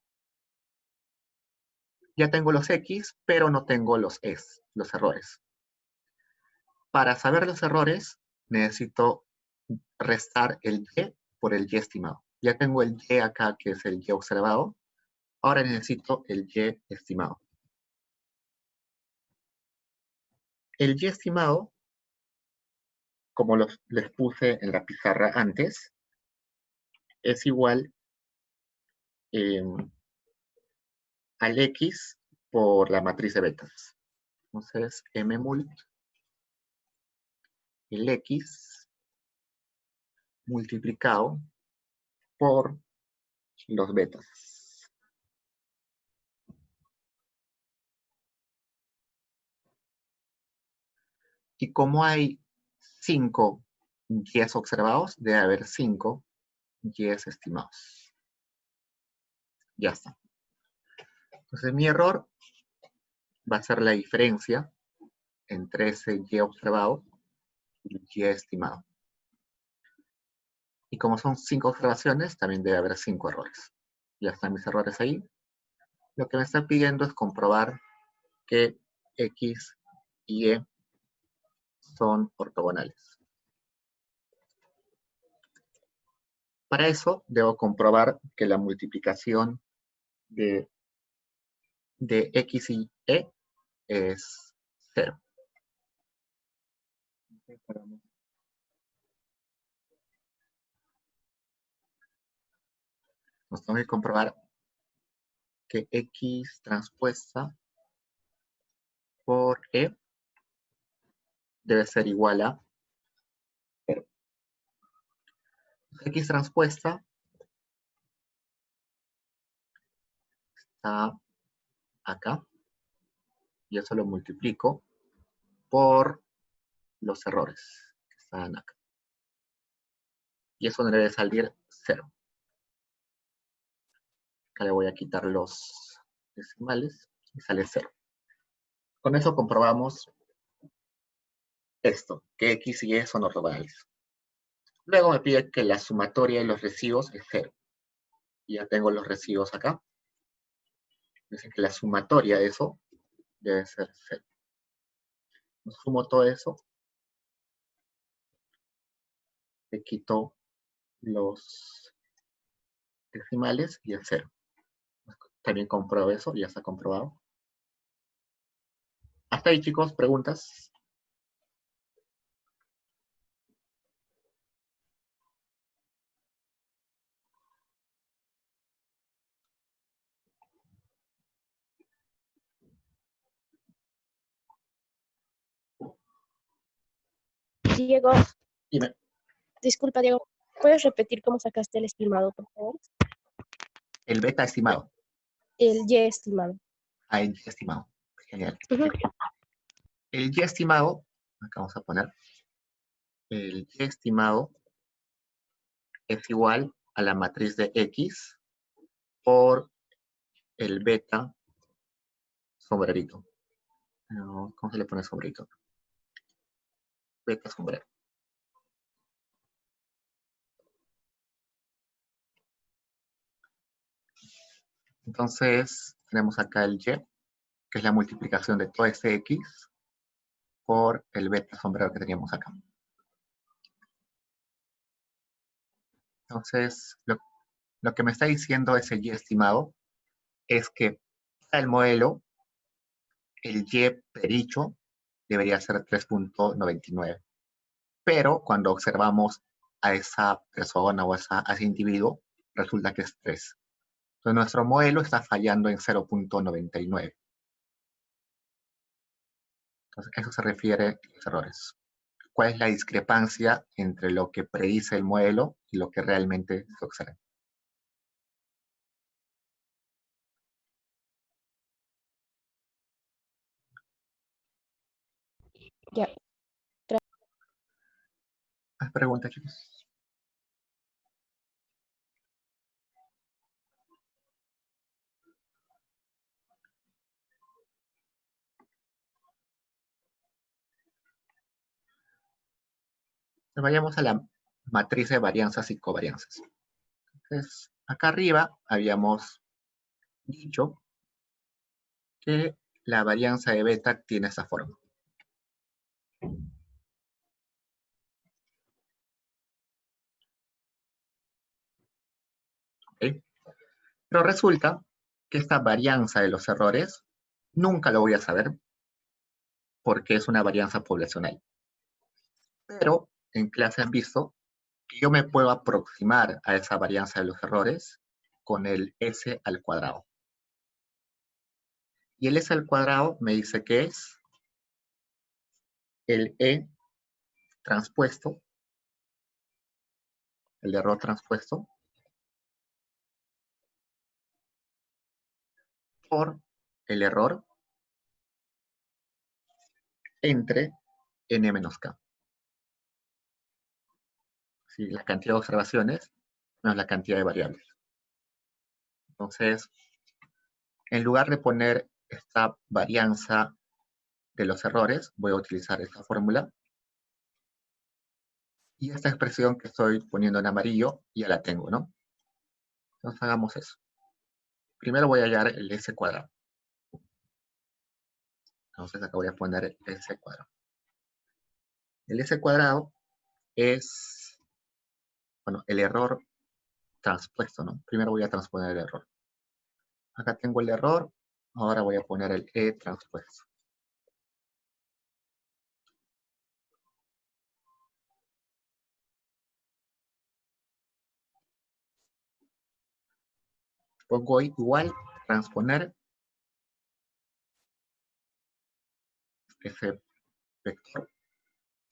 Ya tengo los X, pero no tengo los errores. Para saber los errores, necesito restar el Y por el Y estimado. Ya tengo el Y acá, que es el Y observado. Ahora necesito el Y estimado. El Y estimado, como les puse en la pizarra antes, es igual al X por la matriz de betas. Entonces, mmult, el X multiplicado por los betas. Y como hay 5 Y's observados, debe haber 5 Y's estimados. Ya está. Entonces mi error va a ser la diferencia entre ese Y observado y el Y estimado. Y como son 5 observaciones, también debe haber 5 errores. Ya están mis errores ahí. Lo que me está pidiendo es comprobar que X y Y son ortogonales. Para eso, debo comprobar que la multiplicación de X y Y es 0. Nos tengo que comprobar que X transpuesta por E debe ser igual a 0. X transpuesta está acá, y eso lo multiplico por los errores que están acá. Y eso debe salir 0. Acá le voy a quitar los decimales y sale 0. Con eso comprobamos esto, que X y Y son ortogonales. Luego me pide que la sumatoria de los recibos es 0. Y ya tengo los recibos acá. Dice que la sumatoria de eso debe ser 0. Sumo todo eso. Le quito los decimales y el 0. También compruebo eso, ya está comprobado. Hasta ahí, chicos, preguntas. Diego, Dime. disculpa, Diego, ¿puedes repetir cómo sacaste el estimado, por favor? El beta estimado. El Y estimado. Ah, el Y estimado. Genial. Uh-huh. El Y estimado, acá vamos a poner, el Y estimado es igual a la matriz de X por el beta sombrerito. ¿Cómo se le pone sombrerito? Beta sombrero. Entonces, tenemos acá el Y, que es la multiplicación de todo ese X por el beta sombrero que teníamos acá. Entonces, lo que me está diciendo ese Y estimado es que para el modelo, el Y pericho debería ser 3.99. Pero cuando observamos a esa persona o a ese individuo, resulta que es 3. Entonces, nuestro modelo está fallando en 0.99. Entonces, a eso se refiere a los errores. ¿Cuál es la discrepancia entre lo que predice el modelo y lo que realmente se observa? Ya. ¿Más preguntas, chicos? Vayamos a la matriz de varianzas y covarianzas. Entonces, acá arriba habíamos dicho que la varianza de beta tiene esa forma. ¿Okay? Pero resulta que esta varianza de los errores nunca lo voy a saber porque es una varianza poblacional. Pero en clase han visto que yo me puedo aproximar a esa varianza de los errores con el S al cuadrado. Y el S al cuadrado me dice que es el E transpuesto, el error transpuesto, por el error entre N menos K. ¿Sí? La cantidad de observaciones menos la cantidad de variables. Entonces, en lugar de poner esta varianza de los errores, voy a utilizar esta fórmula. Y esta expresión que estoy poniendo en amarillo, ya la tengo, ¿no? Entonces hagamos eso. Primero voy a hallar el S cuadrado. Entonces acá voy a poner el S cuadrado. El S cuadrado es, bueno, el error transpuesto, ¿no? Primero voy a transponer el error. Acá tengo el error, ahora voy a poner el E transpuesto. Pongo igual, transponer ese vector.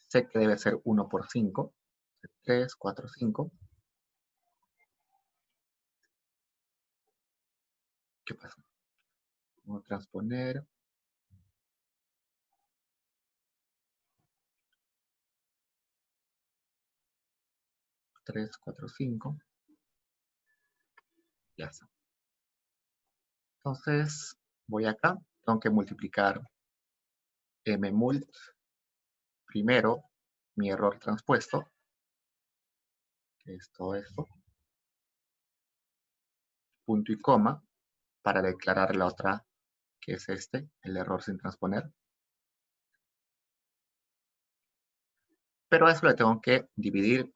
Sé que debe ser 1 por 5. 3, 4, 5. ¿Qué pasa? Vamos a transponer. 3, 4, 5. Ya está. Entonces, voy acá. Tengo que multiplicar mmult primero mi error transpuesto, que es todo esto, punto y coma, para declarar la otra, que es el error sin transponer. Pero a eso le tengo que dividir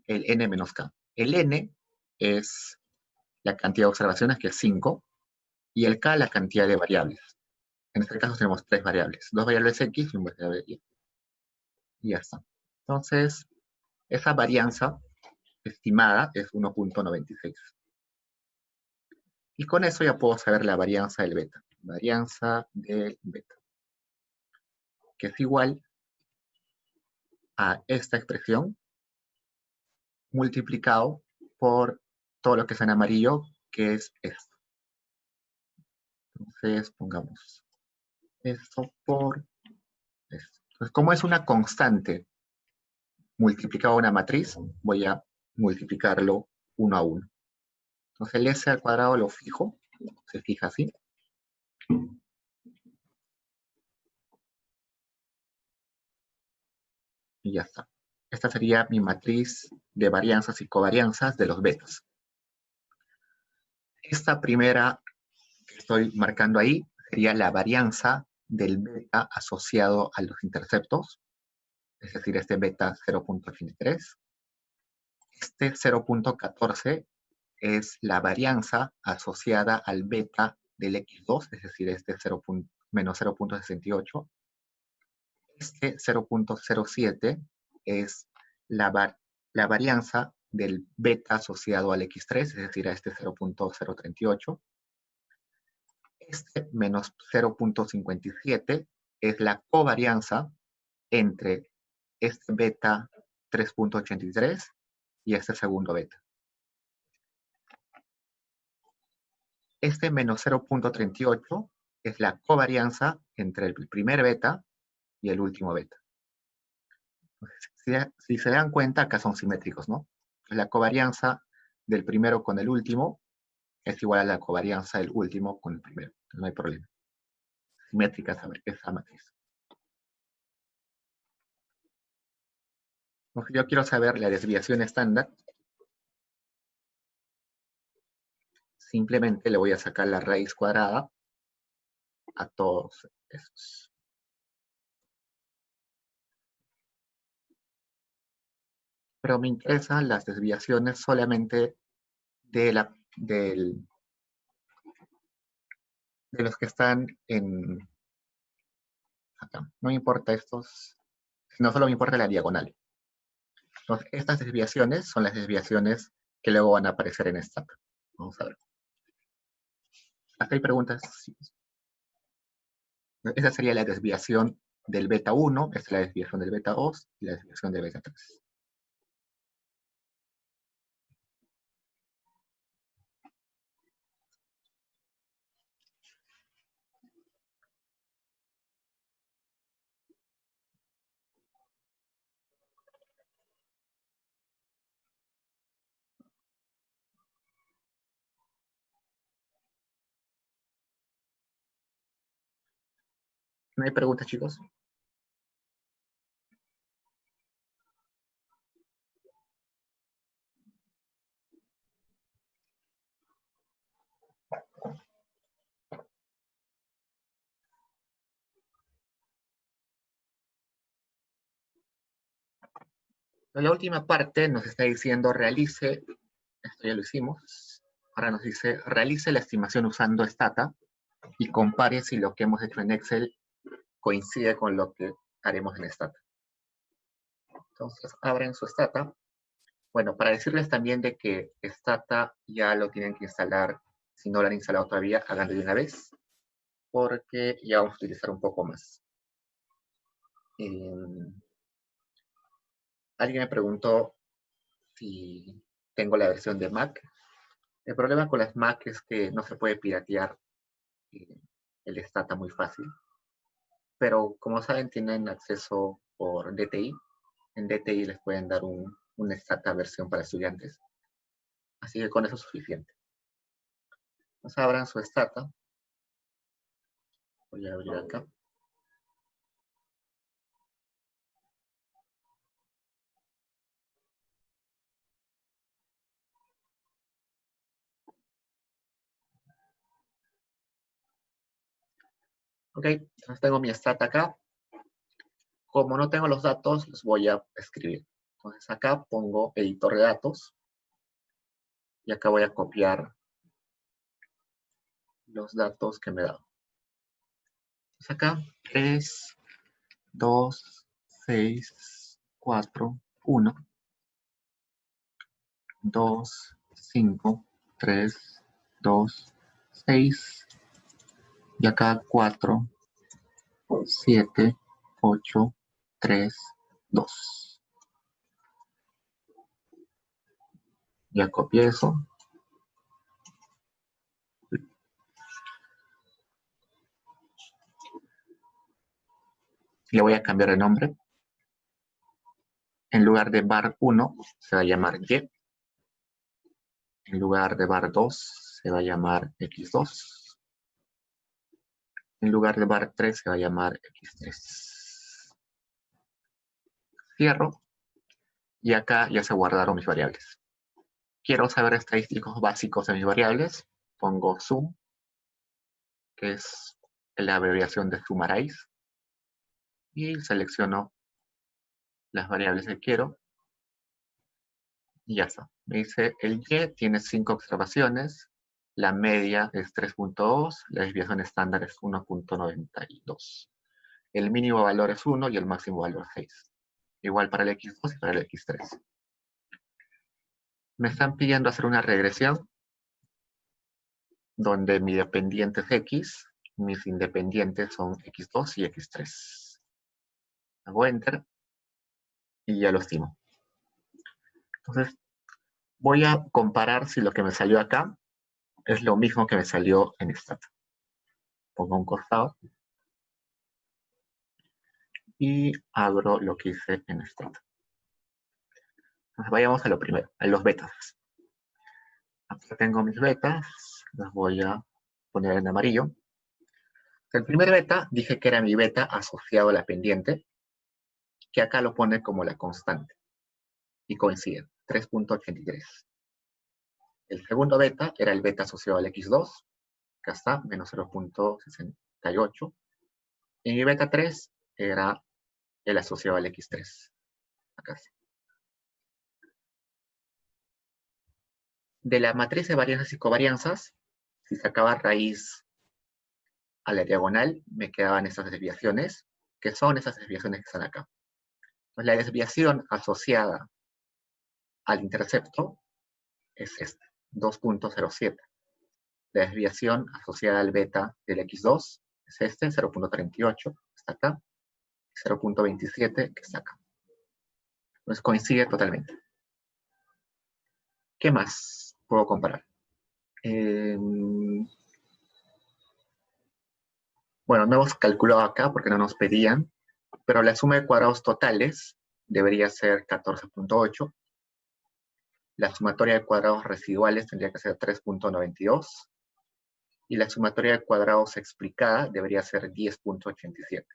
el n menos k. El n es la cantidad de observaciones, que es 5, y el k la cantidad de variables. En este caso tenemos 3 variables, 2 variables x y una variable y. Y ya está. Entonces, esa varianza estimada es 1.96. Y con eso ya puedo saber la varianza del beta. Varianza del beta. Que es igual a esta expresión multiplicado por todo lo que es en amarillo, que es esto. Entonces, pongamos esto por esto. Entonces, como es una constante multiplicado a una matriz, voy a multiplicarlo 1 a 1. Entonces, el s al cuadrado lo fijo, se fija así. Y ya está. Esta sería mi matriz de varianzas y covarianzas de los betas. Esta primera que estoy marcando ahí sería la varianza del beta asociado a los interceptos, es decir, este beta 0.83. Este 0.14 es la varianza asociada al beta del x2, es decir, este menos 0.68. Este 0.07 es la varianza del beta asociado al x3, es decir, a este 0.038. Este menos 0.57 es la covarianza entre este beta 3.83 y este segundo beta. Este menos 0.38 es la covarianza entre el primer beta y el último beta. Si se dan cuenta, acá son simétricos, ¿no? La covarianza del primero con el último es igual a la covarianza del último con el primero. No hay problema. Simétrica esa matriz. Entonces, yo quiero saber la desviación estándar. Simplemente le voy a sacar la raíz cuadrada a todos esos. Pero me interesan las desviaciones solamente de los que están acá. No me importa estos, sino solo me importa la diagonal. Entonces, estas desviaciones son las desviaciones que luego van a aparecer en esta. Vamos a ver. ¿Hasta hay preguntas? Sí. Esa sería la desviación del beta 1, esta es la desviación del beta 2 y la desviación del beta 3. ¿No hay preguntas, chicos? En la última parte nos está diciendo realice, esto ya lo hicimos, ahora nos dice realice la estimación usando Stata y compare si lo que hemos hecho en Excel coincide con lo que haremos en Stata. Entonces abren su Stata. Bueno, para decirles también de que Stata ya lo tienen que instalar, si no lo han instalado todavía, háganlo de una vez, porque ya vamos a utilizar un poco más. Alguien me preguntó si tengo la versión de Mac. El problema con las Mac es que no se puede piratear el Stata muy fácil. Pero como saben, tienen acceso por DTI. En DTI les pueden dar un Stata versión para estudiantes. Así que con eso es suficiente. Entonces abran su Stata. Voy a abrir acá. Ok, entonces tengo mi stat acá. Como no tengo los datos, los voy a escribir. Entonces acá pongo editor de datos. Y acá voy a copiar los datos que me da. Entonces acá 3, 2, 6, 4, 1, 2, 5, 3, 2, 6. Y acá 4, 7, 8, 3, 2. Ya copié eso. Le voy a cambiar el nombre. En lugar de bar 1 se va a llamar Y. En lugar de bar 2 se va a llamar X2. En lugar de bar 3 se va a llamar X3. Cierro. Y acá ya se guardaron mis variables. Quiero saber estadísticos básicos de mis variables. Pongo sum, que es la abreviación de summarize. Y selecciono las variables que quiero. Y ya está. Me dice, el Y tiene 5 observaciones. La media es 3.2. La desviación estándar es 1.92. El mínimo valor es 1 y el máximo valor es 6. Igual para el X2 y para el X3. Me están pidiendo hacer una regresión donde mi dependiente es X, mis independientes son X2 y X3. Hago Enter y ya lo estimo. Entonces, voy a comparar si lo que me salió acá es lo mismo que me salió en Stat. Pongo un costado y abro lo que hice en Stat. Entonces, vayamos a lo primero, a los betas. Aquí tengo mis betas, las voy a poner en amarillo. El primer beta dije que era mi beta asociado a la pendiente, que acá lo pone como la constante. Y coincide, 3.83. El segundo beta era el beta asociado al X2, acá está, menos 0.68. Y mi beta 3 era el asociado al X3, acá está. De la matriz de varianzas y covarianzas, si sacaba raíz a la diagonal, me quedaban esas desviaciones, que son esas desviaciones que están acá. Pues la desviación asociada al intercepto es esta, 2.07. La desviación asociada al beta del X2 es este, 0.38, está acá, 0.27, que está acá. Entonces coincide totalmente. ¿Qué más puedo comparar? Bueno, no hemos calculado acá porque no nos pedían, pero la suma de cuadrados totales debería ser 14.8. La sumatoria de cuadrados residuales tendría que ser 3.92. Y la sumatoria de cuadrados explicada debería ser 10.87.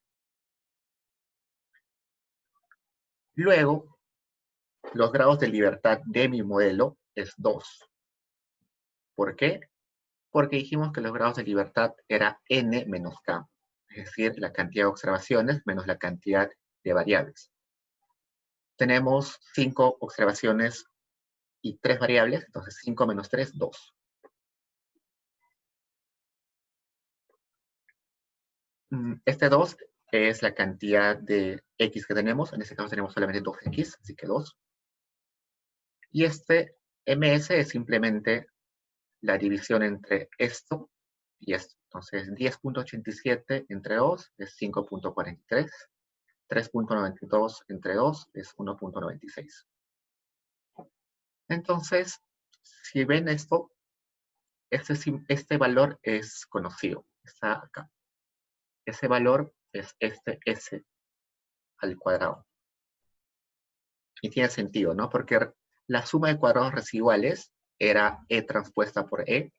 Luego, los grados de libertad de mi modelo es 2. ¿Por qué? Porque dijimos que los grados de libertad era n menos k, es decir, la cantidad de observaciones menos la cantidad de variables. Tenemos 5 observaciones y 3 variables, entonces 5 menos 3, 2. Este 2 es la cantidad de x que tenemos, en este caso tenemos solamente 2x, así que 2. Y este ms es simplemente la división entre esto y esto. Entonces, 10.87 entre 2 es 5.43. 3.92 entre 2 es 1.96. Entonces, si ven esto, este valor es conocido. Está acá. Ese valor es este S al cuadrado. Y tiene sentido, ¿no? Porque la suma de cuadrados residuales era E transpuesta por E.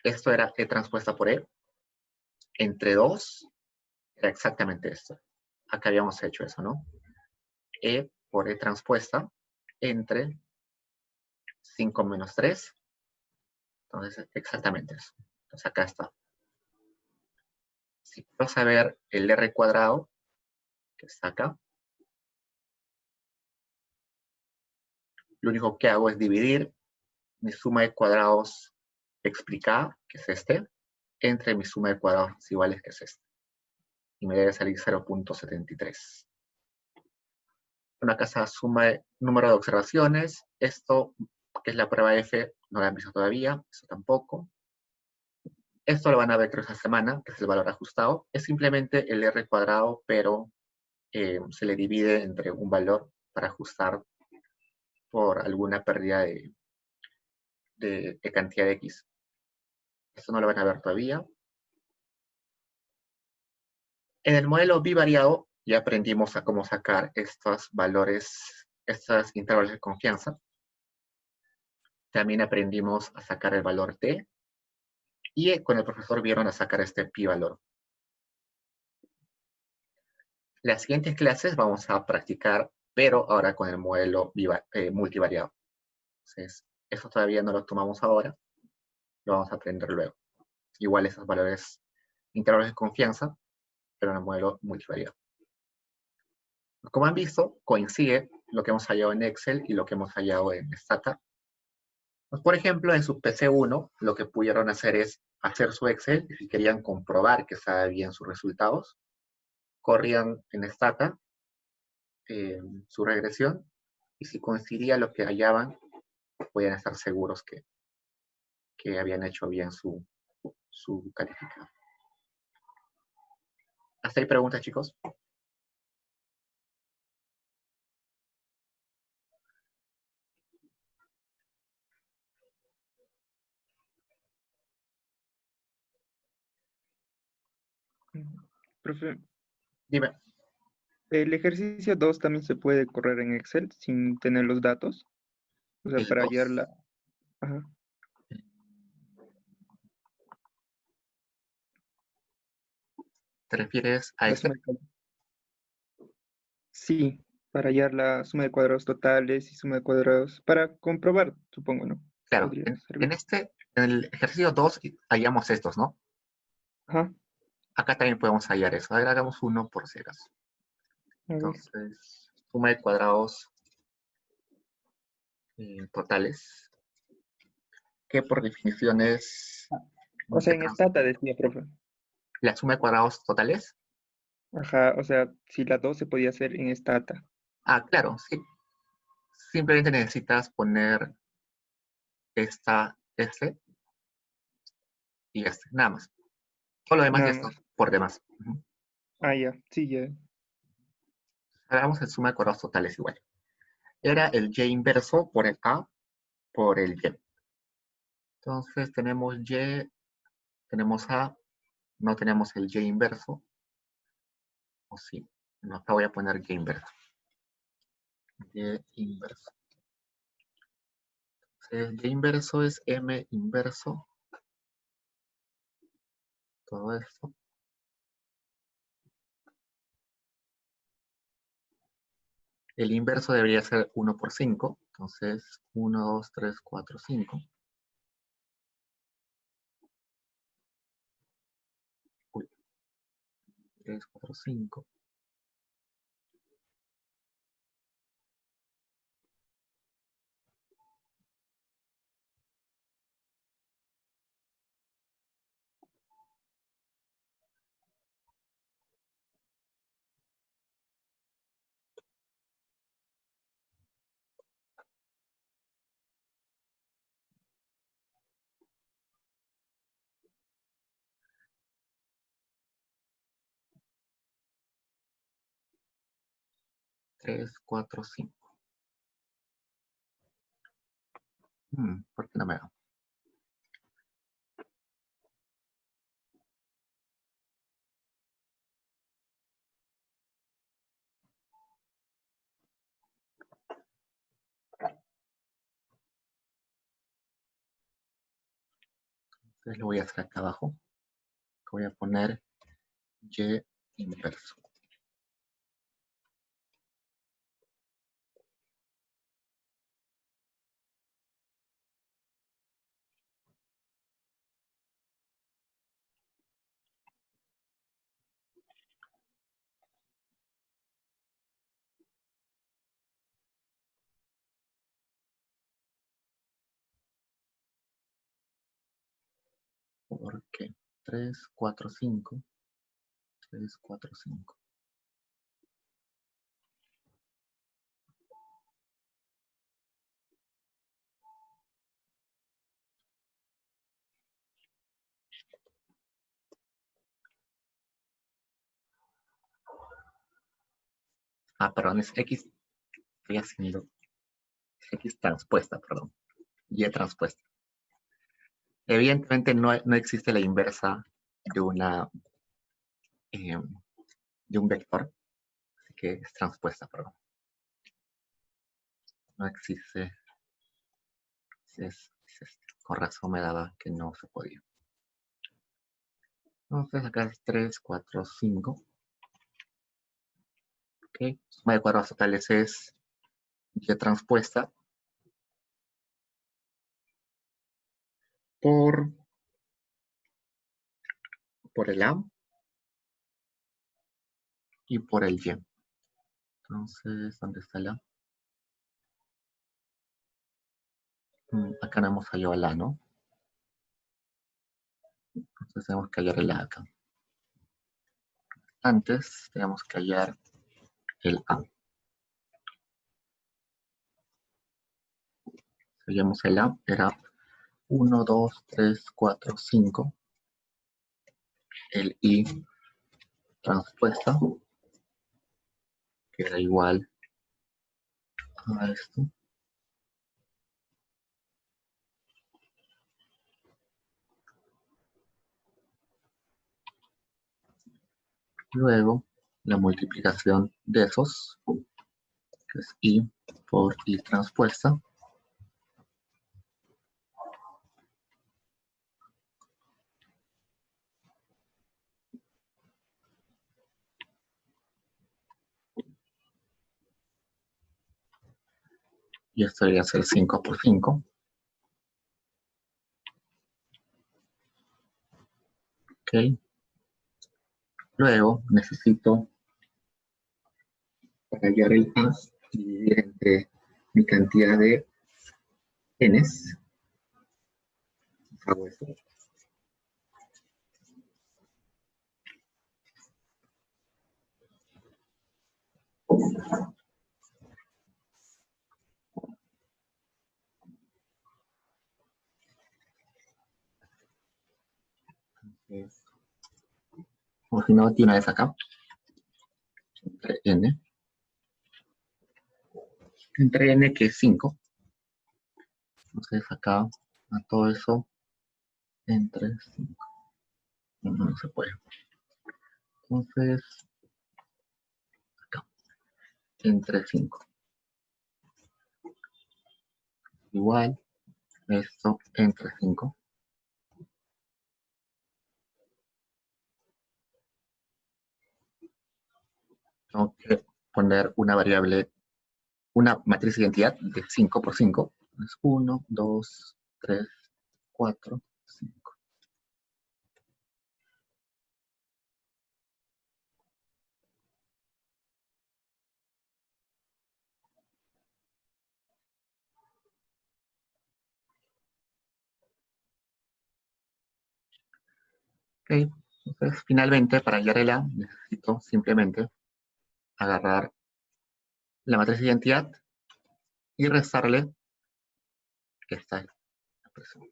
Esto era E transpuesta por E. Entre 2 era exactamente esto. Acá habíamos hecho eso, ¿no? E por E transpuesta entre 5 menos 3. Entonces, exactamente eso. Entonces acá está. Si quiero saber el R cuadrado, que está acá, lo único que hago es dividir mi suma de cuadrados explicada, que es este, entre mi suma de cuadrados residuales, que es este. Y me debe salir 0.73. Una casa suma de número de observaciones. Esto, que es la prueba F, no la han visto todavía, eso tampoco. Esto lo van a ver creo esta semana, que es el valor ajustado. Es simplemente el R cuadrado, pero se le divide entre un valor para ajustar por alguna pérdida de cantidad X. Esto no lo van a ver todavía. En el modelo bivariado ya aprendimos a cómo sacar estos valores, estos intervalos de confianza. También aprendimos a sacar el valor T. Y con el profesor vieron a sacar este pi valor. Las siguientes clases vamos a practicar, pero ahora con el modelo multivariado. Entonces, eso todavía no lo tomamos ahora, lo vamos a aprender luego. Igual esos valores intervalos de confianza, pero en el modelo multivariado. Como han visto, coincide lo que hemos hallado en Excel y lo que hemos hallado en Stata. Pues, por ejemplo, en su PC1, lo que pudieron hacer es hacer su Excel y si querían comprobar que estaba bien sus resultados, corrían en Stata su regresión y si coincidía lo que hallaban, podían estar seguros que habían hecho bien su calificado. ¿Hasta ahí preguntas, chicos? Profe, Dime. el ejercicio 2 también se puede correr en Excel sin tener los datos. O sea, El para 2. hallar la... Ajá. ¿Te refieres a La este? suma de cuadrados. Sí, para hallar la suma de cuadrados totales y suma de cuadrados. Para comprobar, supongo, ¿no? Claro, Podría en servir. el ejercicio 2 hallamos estos, ¿no? Ajá, Acá también podemos hallar eso. A ver, hagamos uno por si acaso. a ver. Entonces, suma de cuadrados totales, que por definición es O sea, en Stata decía, profe. la suma de cuadrados totales. Ajá, o sea, si la 2 se podía hacer en Stata. Ah, claro, sí. Simplemente necesitas poner este y este, nada más. Todo lo demás ya Nada está más. por demás. Ah, ya, sí, ya. Hagamos el suma de cuadrados totales igual. Era el y inverso por el a por el y. Entonces tenemos y, tenemos a, no tenemos el y inverso. O sí, no, acá voy a poner y inverso. Y inverso. Entonces, y inverso es m inverso. Todo esto. El inverso debería ser 1 por 5. Entonces, 1, 2, 3, 4, 5. Uy, 3, 4, 5. Tres, cuatro, cinco. ¿Por qué no me da? Entonces lo voy a hacer acá abajo. Voy a poner y inverso. Ok, 3, 4, 5. 3, 4, 5. Perdón, es X. Estoy haciendo X transpuesta, perdón. Y transpuesta. Evidentemente no existe la inversa de de un vector, así que es transpuesta, perdón. No existe. Con razón me daba que no se podía. Entonces acá es 3, 4, 5. Ok, suma de cuadrados totales es Y transpuesta por el A y por el Y. Entonces, ¿dónde está el A? Acá no hemos hallado el A, ¿no? Entonces tenemos que hallar el A acá. Antes tenemos que hallar el A. Si hallamos el A, era 1, 2, 3, 4, 5. El I transpuesta, que era igual a esto. Luego, la multiplicación de esos, que es I por I transpuesta. Y esto debería ser 5 por 5. Ok. Luego necesito, para hallar el A, dividir entre mi cantidad de n's. Hago esto. O si no, de una vez acá, entre n. Entre n, que es 5. Entonces acá, a todo eso, entre 5. No se puede. Entonces, acá, entre 5. Igual, esto entre 5. Tengo que poner una variable, una matriz de identidad de 5 por 5. Es 1, 2, 3, 4, 5. Ok, entonces finalmente para hallar el A necesito simplemente agarrar la matriz de identidad y restarle esta expresión.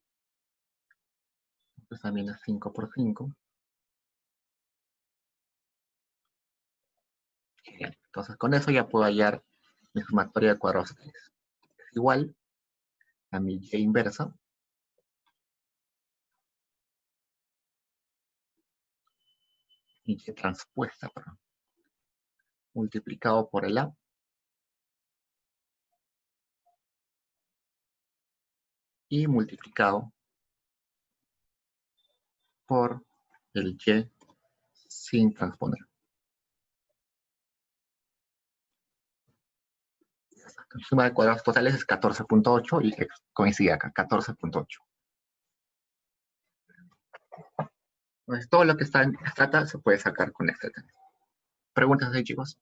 Entonces también es 5 por 5. Genial. Entonces con eso ya puedo hallar mi sumatoria de cuadrados totales. Es igual a mi Y inversa y Y transpuesta, perdón, multiplicado por el A y multiplicado por el Y sin transponer. La suma de cuadrados totales es 14.8 y coincide acá, 14.8. Entonces todo lo que está en Stata se puede sacar con este tema. ¿Preguntas ahí, chicos?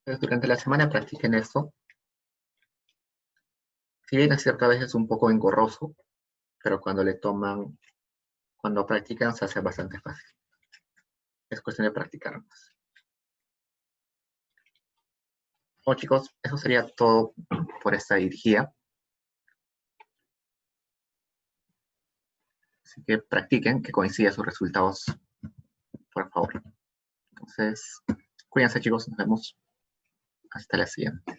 Entonces, durante la semana practiquen esto. Si bien es cierto, a veces es un poco engorroso, pero cuando practican se hace bastante fácil. Es cuestión de practicar más. Bueno, chicos, eso sería todo por esta dirigida. Así que practiquen, que coincidan sus resultados, por favor. Entonces, cuídense, chicos, nos vemos hasta la siguiente.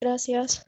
Gracias.